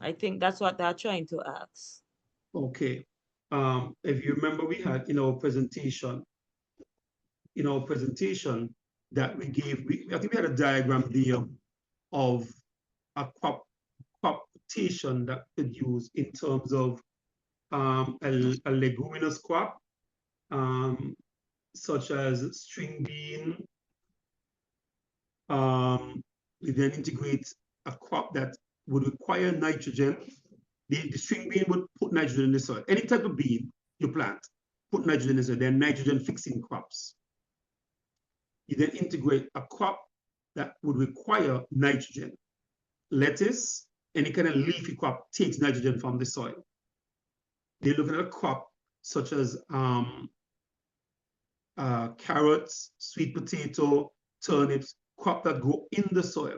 I think that's what they're trying to ask.
Okay. If you remember, we had in our presentation that we gave, I think we had a diagram there of a crop rotation that we could use in terms of a leguminous crop, such as string bean. We then integrate a crop that would require nitrogen. The string bean would put nitrogen in the soil. Any type of bean you plant, put nitrogen in the soil. They're nitrogen fixing crops. You then integrate a crop that would require nitrogen. Lettuce, any kind of leafy crop takes nitrogen from the soil. They're looking at a crop such as carrots, sweet potato, turnips, crop that grow in the soil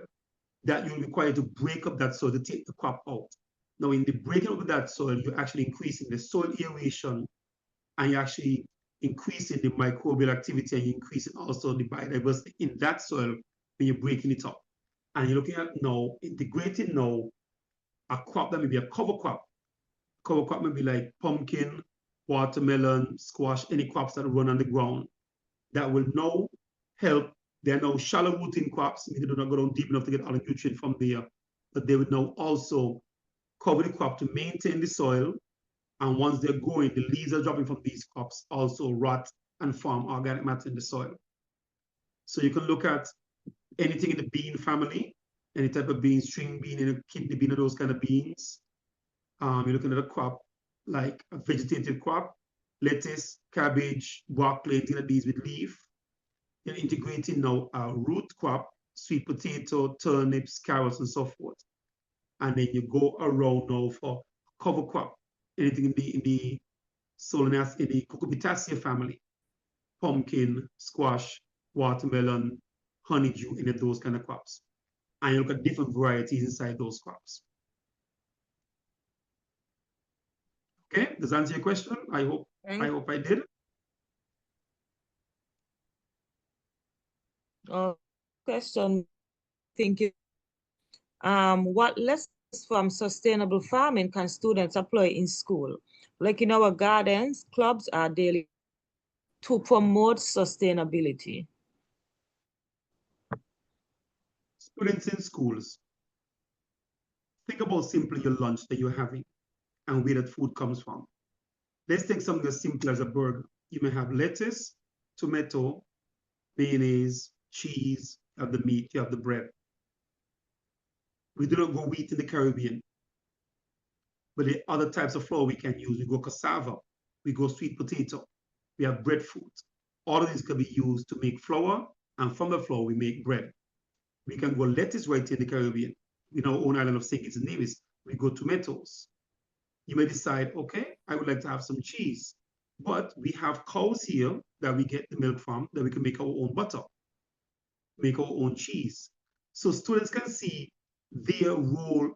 that you require to break up that soil to take the crop out. Now, in the breaking up of that soil, you're actually increasing the soil aeration, and you're actually increasing the microbial activity, and you're increasing also the biodiversity in that soil when you're breaking it up. And you're looking at now, integrating now, a crop that may be a cover crop. Cover crop may be like pumpkin, watermelon, squash, any crops that run on the ground that will now help. They're now shallow rooting crops, meaning they do not go down deep enough to get all the nutrient from there, but they would now also cover the crop to maintain the soil. And once they're growing, the leaves are dropping from these crops also rot and form organic matter in the soil. So you can look at anything in the bean family, any type of bean, string bean, kidney bean, or those kind of beans. You're looking at a crop like a vegetative crop, lettuce, cabbage, broccoli, anything like these with leaf. You're integrating now a root crop, sweet potato, turnips, carrots, and so forth. And then you go around now for cover crop, anything in the Solanaceae, in the Cucurbitaceae family, pumpkin, squash, watermelon, honeydew, any of those kind of crops. And you look at different varieties inside those crops. Okay, does that answer your question? I hope I did.
Question. Thank you. What lessons from sustainable farming can students apply in school, like in our gardens, clubs, or daily, to promote sustainability?
Students in schools, think about simply your lunch that you're having and where that food comes from. Let's take something as simple as a burger. You may have lettuce, tomato, mayonnaise, cheese, you have the meat, you have the bread. We do not go wheat in the Caribbean, but the other types of flour we can use. We go cassava, we go sweet potato, we have breadfruit. All of these can be used to make flour, and from the flour we make bread. We can go lettuce right in the Caribbean. In our own island of St. Kitts and Nevis, we go tomatoes. You may decide, okay, I would like to have some cheese, but we have cows here that we get the milk from that we can make our own butter, make our own cheese. So students can see their role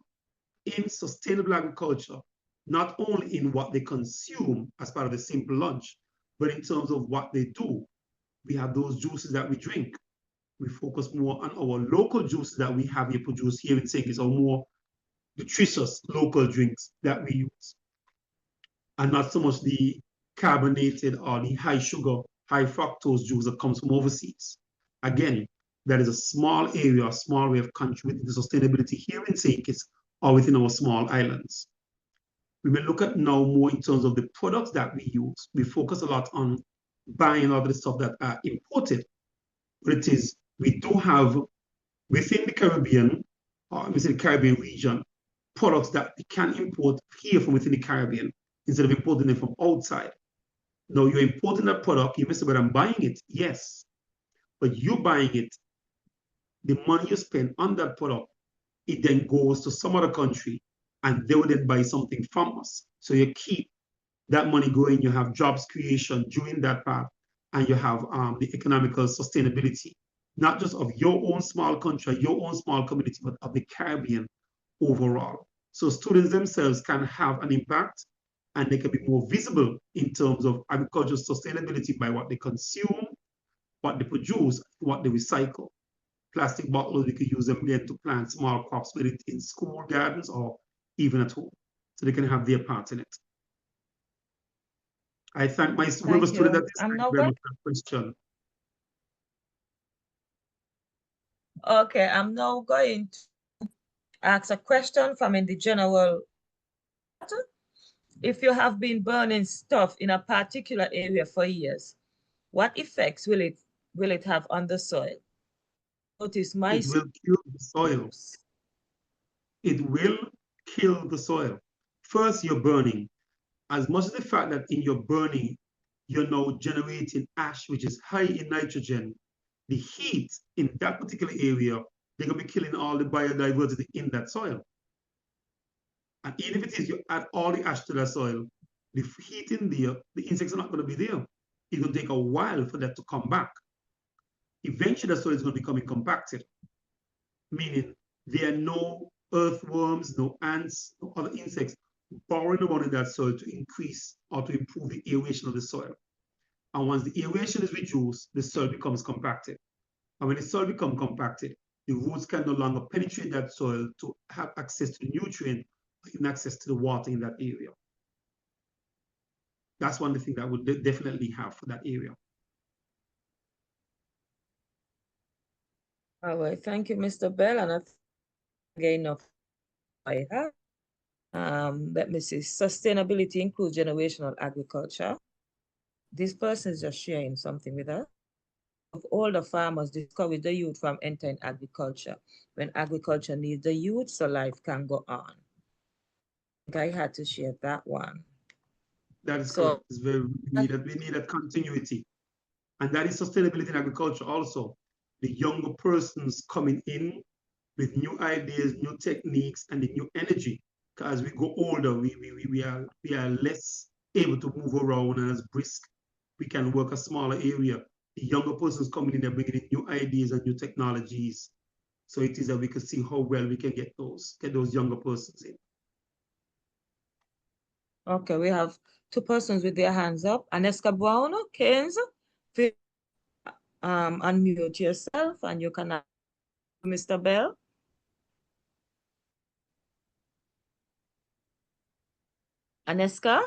in sustainable agriculture, not only in what they consume as part of the simple lunch, but in terms of what they do. We have those juices that we drink. We focus more on our local juices that we have here produced here in St. Kitts, or more nutritious local drinks that we use, and not so much the carbonated or the high sugar, high fructose juice that comes from overseas. Again, that is a small area, a small way of contributing to sustainability here in St. Kitts or within our small islands. We may look at now more in terms of the products that we use. We focus a lot on buying a lot of the stuff that are imported, but it is, we do have within the Caribbean, or within the Caribbean region, products that we can import here from within the Caribbean instead of importing them from outside. Now you're importing that product, you may say, but I'm buying it. Yes, but you buying it, the money you spend on that product, it then goes to some other country and they will then buy something from us. So you keep that money going, you have jobs creation during that part, and you have the economical sustainability, not just of your own small country, your own small community, but of the Caribbean overall. So students themselves can have an impact, and they can be more visible in terms of agricultural sustainability by what they consume, what they produce, what they recycle. Plastic bottles, we could use them again to plant small crops, whether it's in school gardens or even at home. So they can have their part in it. I thank my student that is very much for the question.
Okay, I'm now going to ask a question from in the general. If you have been burning stuff in a particular area for years, what effects will it have on the soil? Notice my
it will kill the soil. It will kill the soil. First, you're burning. As much as the fact that in your burning, you're now generating ash, which is high in nitrogen, the heat in that particular area, they're going to be killing all the biodiversity in that soil. And even if it is you add all the ash to that soil, the heat in there, the insects are not going to be there. It's going to take a while for that to come back. Eventually, the soil is going to become compacted, meaning there are no earthworms, no ants, no other insects burrowing around in that soil to increase or to improve the aeration of the soil. And once the aeration is reduced, the soil becomes compacted. And when the soil becomes compacted, the roots can no longer penetrate that soil to have access to the nutrient, or even access to the water in that area. That's one of the things that would definitely have for that area.
All right, thank you, Mr. Bell. And again, I have. Let me see. Sustainability includes generational agriculture. This person is just sharing something with us. Of older farmers discourage the youth from entering agriculture when agriculture needs the youth so life can go on. I think I had to share that one.
That is correct. It's very, we need that continuity. And that is sustainability in agriculture also. The younger persons coming in with new ideas, new techniques, and the new energy. As we go older, we are less able to move around and as brisk. We can work a smaller area. The younger persons coming in, they're bringing in new ideas and new technologies. So it is that we can see how well we can get those younger persons in.
Okay, we have two persons with their hands up. Aneska Brown, Keynes, unmute yourself and you can ask Mr. Bell. Aneska?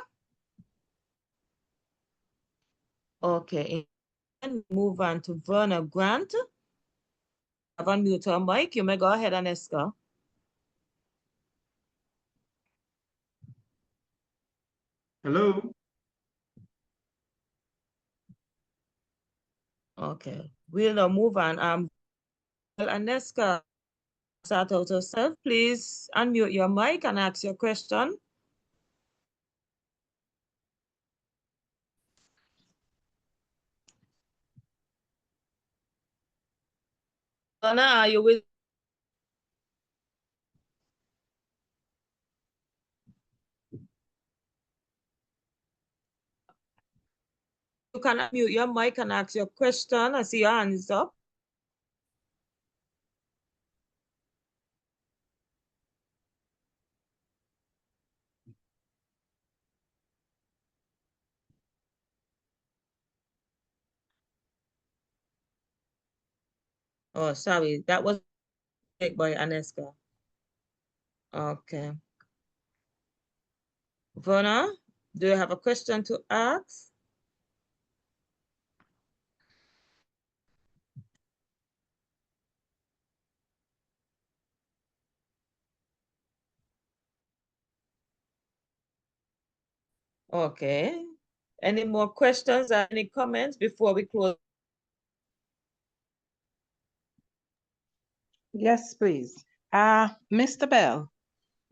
Okay, and move on to Verna Grant. I've unmuted her mic. You may go ahead, Aneska.
Hello.
Okay, we'll now move on. Aneska, start out yourself. Please unmute your mic and ask your question. Donna, are you with? You can unmute your mic and ask your question. I see your hand is up. Oh, sorry, that was by Aneska. Okay. Verna, do you have a question to ask? Okay. Any more questions or any comments before we close?
Yes, please. Mr. Bell.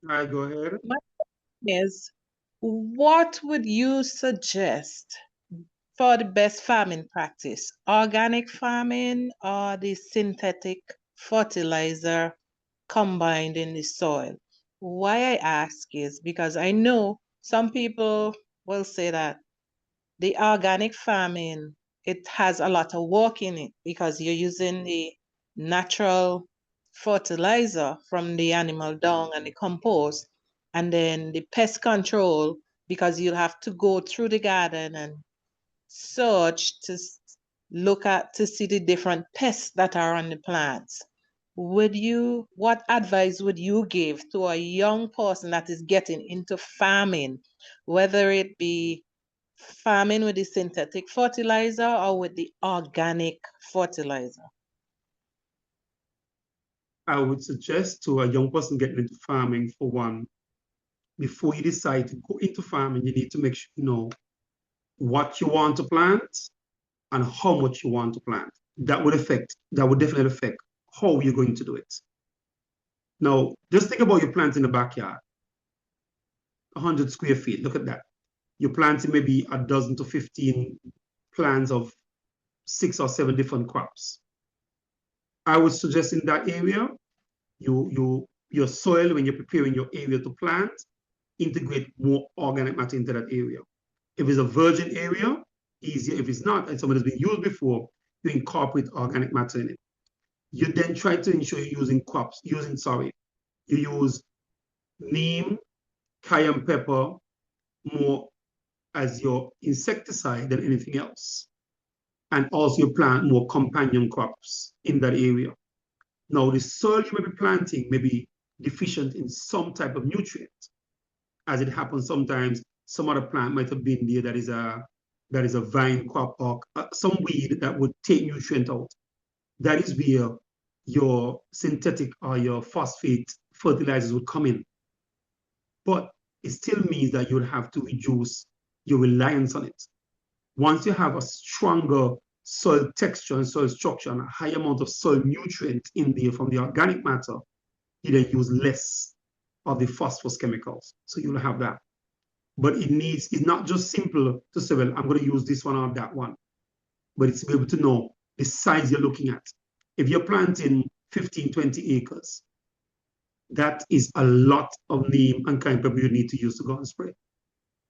All right, go ahead.
My question is, what would you suggest for the best farming practice? Organic farming or the synthetic fertilizer combined in the soil? Why I ask is because I know some people will say that the organic farming, it has a lot of work in it because you're using the natural fertilizer from the animal dung and the compost, and then the pest control because you'll have to go through the garden and search to look at to see the different pests that are on the plants. What advice would you give to a young person that is getting into farming, whether it be farming with the synthetic fertilizer or with the organic fertilizer?
I would suggest to a young person getting into farming, for one, before you decide to go into farming, you need to make sure you know what you want to plant and how much you want to plant. That would definitely affect how you're going to do it. Now, just think about your plants in the backyard, 100 square feet. Look at that. You're planting maybe a dozen to 15 plants of 6 or 7 different crops. I would suggest in that area, your soil, when you're preparing your area to plant, integrate more organic matter into that area. If it's a virgin area, easier. If it's not, and something has been used before, you incorporate organic matter in it. You then try to ensure you're you use neem, cayenne pepper more as your insecticide than anything else. And also you plant more companion crops in that area. Now, the soil you may be planting may be deficient in some type of nutrient. As it happens sometimes, some other plant might have been there that is a vine crop or some weed that would take nutrient out. That is where your synthetic or your phosphate fertilizers would come in. But it still means that you'll have to reduce your reliance on it. Once you have a stronger soil texture and soil structure and a high amount of soil nutrient in there from the organic matter, you then use less of the phosphorus chemicals. So you'll have that. But it's not just simple to say, well, I'm going to use this one or that one. But it's to be able to know the size you're looking at. If you're planting 15, 20 acres, that is a lot of neem and cayenne pepper you need to use to go and spray.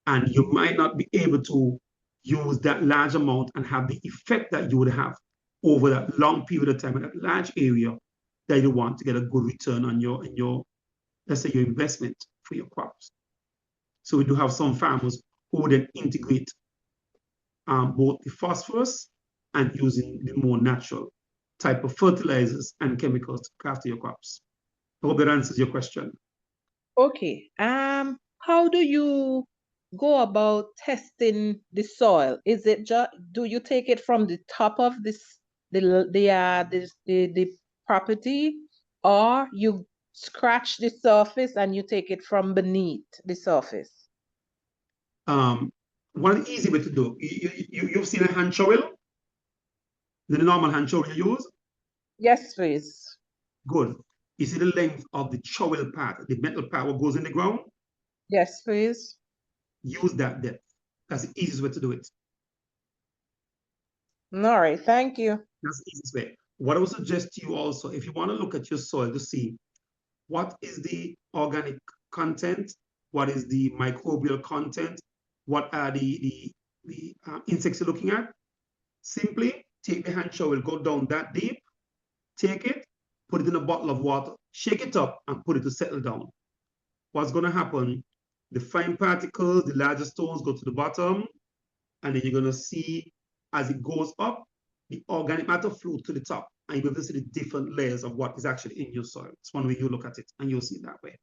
And you might not be able to use that large amount and have the effect that you would have over that long period of time in that large area that you want to get a good return on your let's say your investment for your crops. So we do have some farmers who would then integrate both the phosphorus and using the more natural type of fertilizers and chemicals to look after your crops. I hope that answers your question.
Okay. How do you go about testing the soil? Is it just do you take it from the top of the property, or you scratch the surface and you take it from beneath the surface?
One easy way to do, you've seen a hand shovel? The normal hand shovel you use?
Yes, please.
Good. You see the length of the shovel part, the metal part what goes in the ground?
Yes, please.
Use that depth. That's the easiest way to do it.
All right, thank you.
That's the easiest way. What I would suggest to you also, if you want to look at your soil to see what is the organic content, what is the microbial content, what are the insects you're looking at, simply take the hand shovel, go down that deep, take it, put it in a bottle of water, shake it up, and put it to settle down. What's going to happen? The fine particles, the larger stones go to the bottom, and then you're going to see as it goes up, the organic matter flow to the top, and you're going to see the different layers of what is actually in your soil. It's one way you look at it, and you'll see it that way.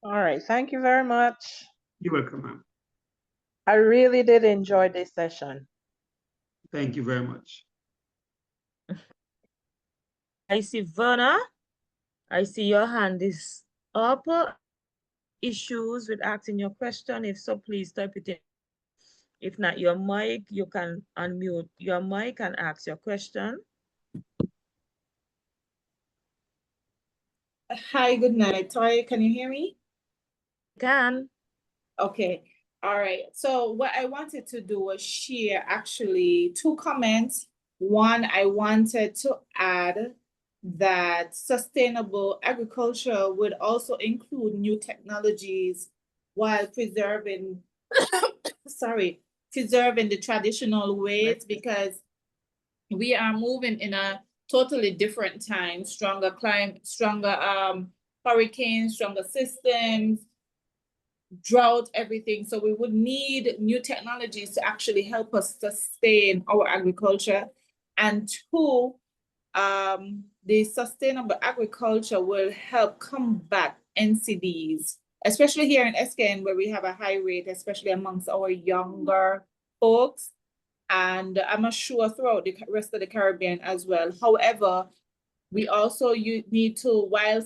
All right, thank you very much.
You're welcome, ma'am.
I really did enjoy this session.
Thank you very much.
I see Verna. I see your hand is up. Issues with asking your question? If so, please type it in. If not, your mic, you can unmute your mic and ask your question.
Hi, good night. Toya, can you hear me?
Can.
Okay. All right. So what I wanted to do was share actually 2 comments. One, I wanted to add that sustainable agriculture would also include new technologies while preserving, preserving the traditional ways, because we are moving in a totally different time, stronger climate, stronger hurricanes, stronger systems, drought, everything. So we would need new technologies to actually help us sustain our agriculture. And 2, the sustainable agriculture will help combat NCDs, especially here in SKN where we have a high rate, especially amongst our younger folks. And I'm sure throughout the rest of the Caribbean as well. However, we also need to, while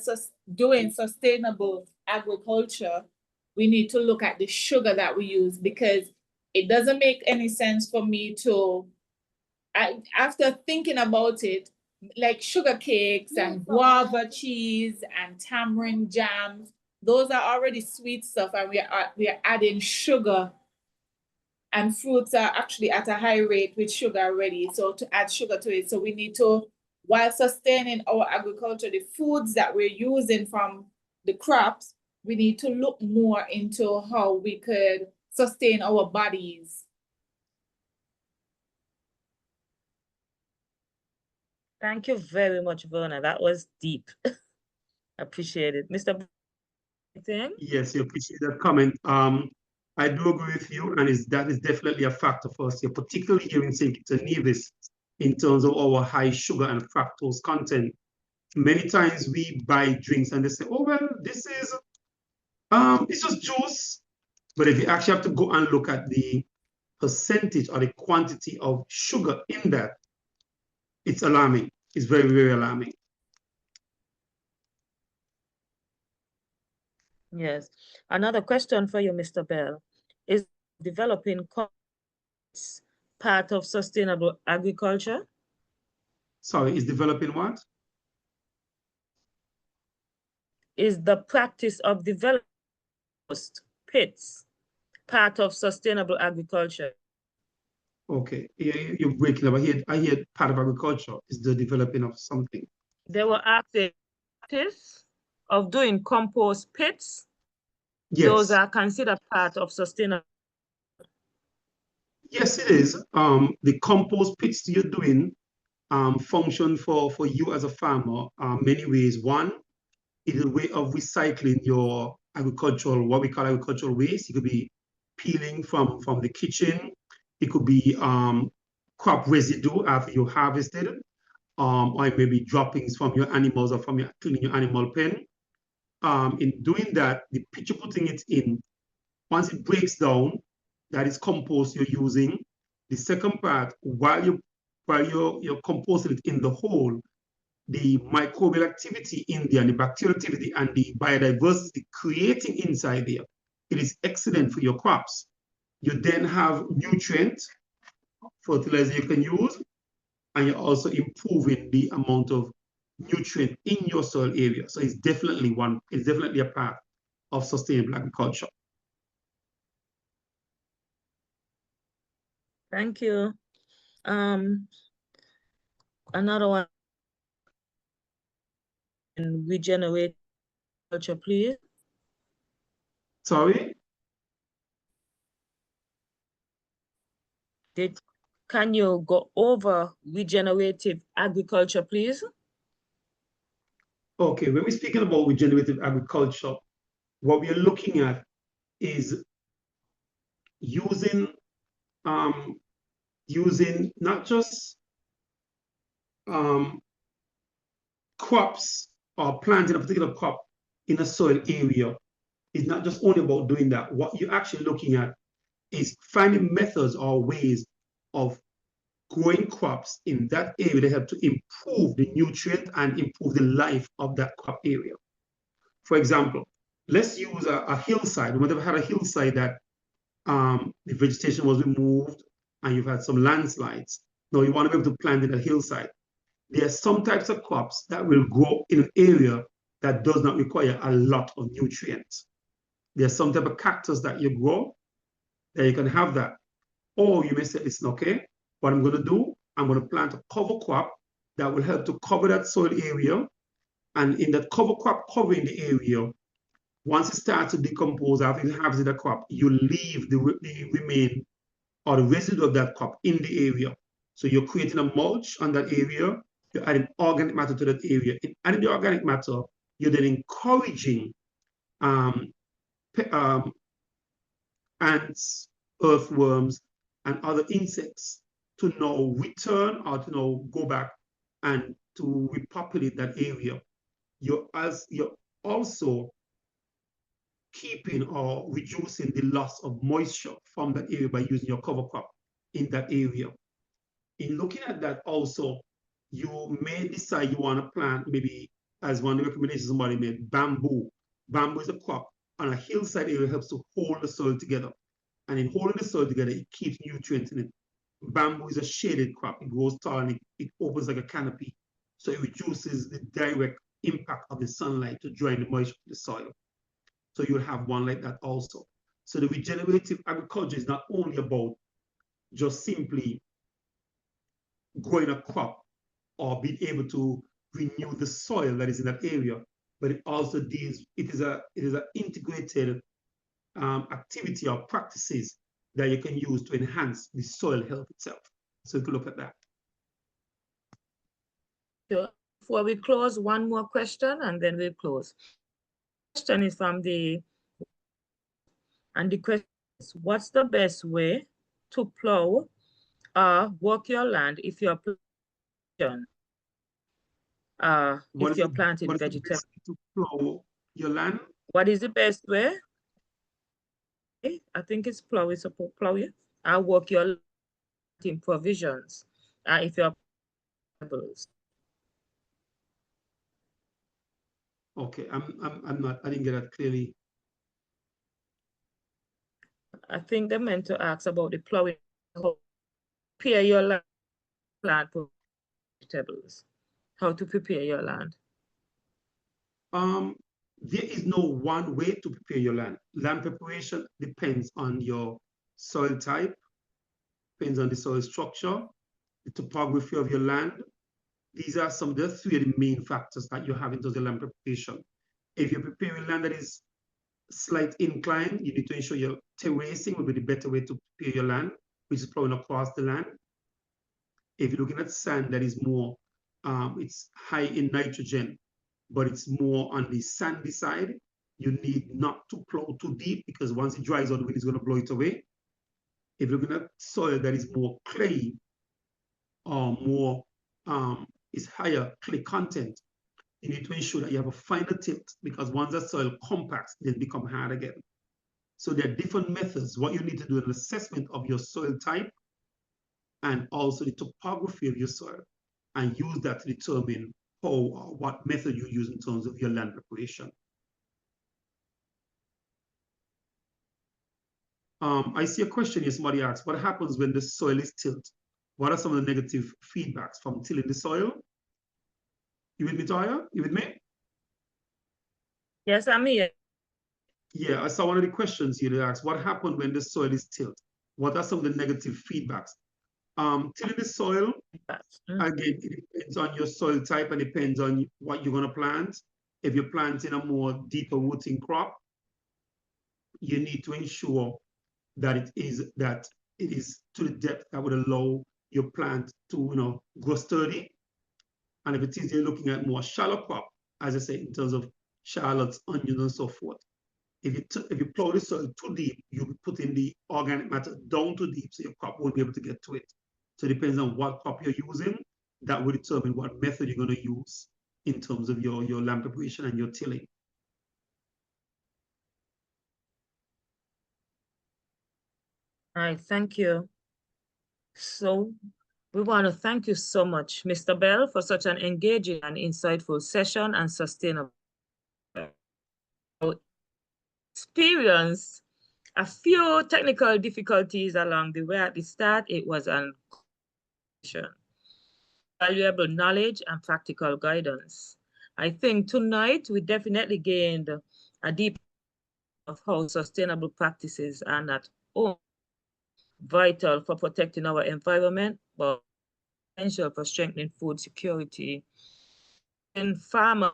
doing sustainable agriculture, we need to look at the sugar that we use, because it doesn't make any sense for me to, after thinking about it, like sugar cakes and guava cheese and tamarind jams, those are already sweet stuff, and we are adding sugar. And fruits are actually at a high rate with sugar already. So to add sugar to it, so we need to, while sustaining our agriculture, the foods that we're using from the crops, we need to look more into how we could sustain our bodies.
Thank you very much, Verna. That was deep. Appreciate it. Mr.
Yes, you appreciate that comment. I do agree with you, and that is definitely a factor for us here, particularly here in St. Kitts and Nevis, in terms of our high sugar and fructose content. Many times we buy drinks and they say, oh, well, this is, it's just juice. But if you actually have to go and look at the percentage or the quantity of sugar in that, it's alarming. It's very, very alarming.
Yes. Another question for you, Mr. Bell. Is developing part of sustainable agriculture?
Sorry, is developing what?
Is the practice of developing pits part of sustainable agriculture?
Okay, you're breaking up. I hear part of agriculture is the developing of something.
They were asking practice of doing compost pits.
Yes.
Those are considered part of sustainable.
Yes, it is. The compost pits you're doing function for you as a farmer many ways. One, it is a way of recycling your agricultural, what we call agricultural waste. It could be peeling from the kitchen. It could be crop residue after you harvested, or it may be droppings from your animals or from your cleaning your animal pen. In doing that, the pit you're putting it in, once it breaks down, that is compost you're using. The second part, while you're composting it in the hole, the microbial activity in there, and the bacterial activity and the biodiversity creating inside there, it is excellent for your crops. You then have nutrient fertilizer you can use. and you're also improving the amount of nutrient in your soil area. So it's definitely a part of sustainable agriculture.
Thank you. Another one. And regenerate agriculture, please.
Sorry?
Can you go over regenerative agriculture, please?
Okay, when we're speaking about regenerative agriculture, what we are looking at is using not just crops or planting a particular crop in a soil area. It's not just only about doing that. What you're actually looking at is finding methods or ways of growing crops in that area that help to improve the nutrient and improve the life of that crop area. For example, let's use a hillside. We might have had a hillside that the vegetation was removed and you've had some landslides. Now you want to be able to plant in a hillside. There are some types of crops that will grow in an area that does not require a lot of nutrients. There's some type of cactus that you grow that you can have that. Or you may say, listen, okay, what I'm going to do, I'm going to plant a cover crop that will help to cover that soil area. And in that cover crop covering the area, once it starts to decompose after you harvest the crop, you leave the remain or the residue of that crop in the area. So you're creating a mulch on that area, you're adding organic matter to that area. In adding the organic matter, you're then encouraging ants, earthworms, and other insects to now return or to now go back and to repopulate that area. You're also keeping or reducing the loss of moisture from that area by using your cover crop in that area. In looking at that also, you may decide you want to plant, maybe as one of the recommendations somebody made, bamboo. Bamboo is a crop on a hillside area, helps to hold the soil together. And in holding the soil together, it keeps nutrients in it. Bamboo is a shaded crop. It grows tall and it opens like a canopy. So it reduces the direct impact of the sunlight to drain the moisture of the soil. So you'll have one like that also. So the regenerative agriculture is not only about just simply growing a crop or being able to renew the soil that is in that area, but it also deals, it is an integrated activity or practices that you can use to enhance the soil health itself. So you can look at that.
Before we close, one more question and then we'll close. The question is from the question is, what's the best way to plow or work your land if you're planting vegetables?
To plow your land?
What is the best way? I think it's plow. It's supposed plow it. I'll work your in provisions. If you're vegetables.
Okay, I didn't get that clearly.
I think they meant to ask about the plowing. Prepare your land, plant for vegetables. How to prepare your land?
There is no one way to prepare your land. Land preparation depends on your soil type, depends on the soil structure, the topography of your land. These are some of the three of the main factors that you have in terms of land preparation. If you're preparing land that is slight incline, you need to ensure your terracing will be the better way to prepare your land, which is plowing across the land. If you're looking at sand that is more, it's high in nitrogen, but it's more on the sandy side, you need not to plow too deep because once it dries out, the wind is going to blow it away. If you're looking at soil that is more clay or more, is higher clay content, you need to ensure that you have a finer tilt because once the soil compacts, then become hard again. So there are different methods. What you need to do is an assessment of your soil type and also the topography of your soil and use that to determine how or what method you use in terms of your land preparation. I see a question here, somebody asked, what happens when the soil is tilted? what are some of the negative feedbacks from tilling the soil? You with me, Toya? You with me?
Yes, I'm here.
Yeah, I saw one of the questions here that asks, what happened when the soil is tilled? What are some of the negative feedbacks? Tilling the soil, again, it depends on your soil type and depends on what you're going to plant. If you're planting a more deeper rooting crop, you need to ensure that it is to the depth that would allow your plant to grow sturdy. And if it is you're looking at more shallow crop, as I say, in terms of shallots, onions, and so forth, if you plow the soil too deep, you'll be putting the organic matter down too deep, so your crop won't be able to get to it. So it depends on what crop you're using. That will determine what method you're going to use in terms of your land preparation and your tilling.
All right, thank you. So we want to thank you so much, Mr. Bell, for such an engaging and insightful session and sustainable experience. A few technical difficulties along the way. At the start, it was an valuable knowledge and practical guidance. I think tonight we definitely gained a deep of how sustainable practices are not only vital for protecting our environment, but essential for strengthening food security in farmer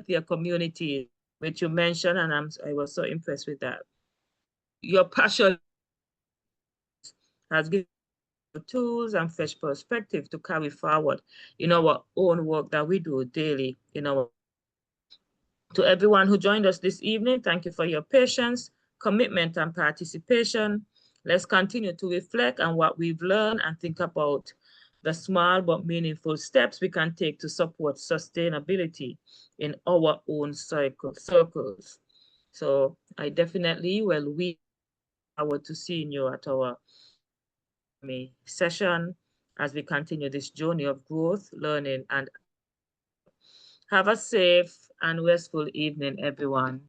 their community, which you mentioned, and I was so impressed with that. Your passion has given tools and fresh perspective to carry forward in our own work that we do daily in our. To everyone who joined us this evening, thank you for your patience, commitment, and participation. Let's continue to reflect on what we've learned and think about the small but meaningful steps we can take to support sustainability in our own circles. So I definitely will look forward to seeing you at our session as we continue this journey of growth, learning, and have a safe and restful evening, everyone.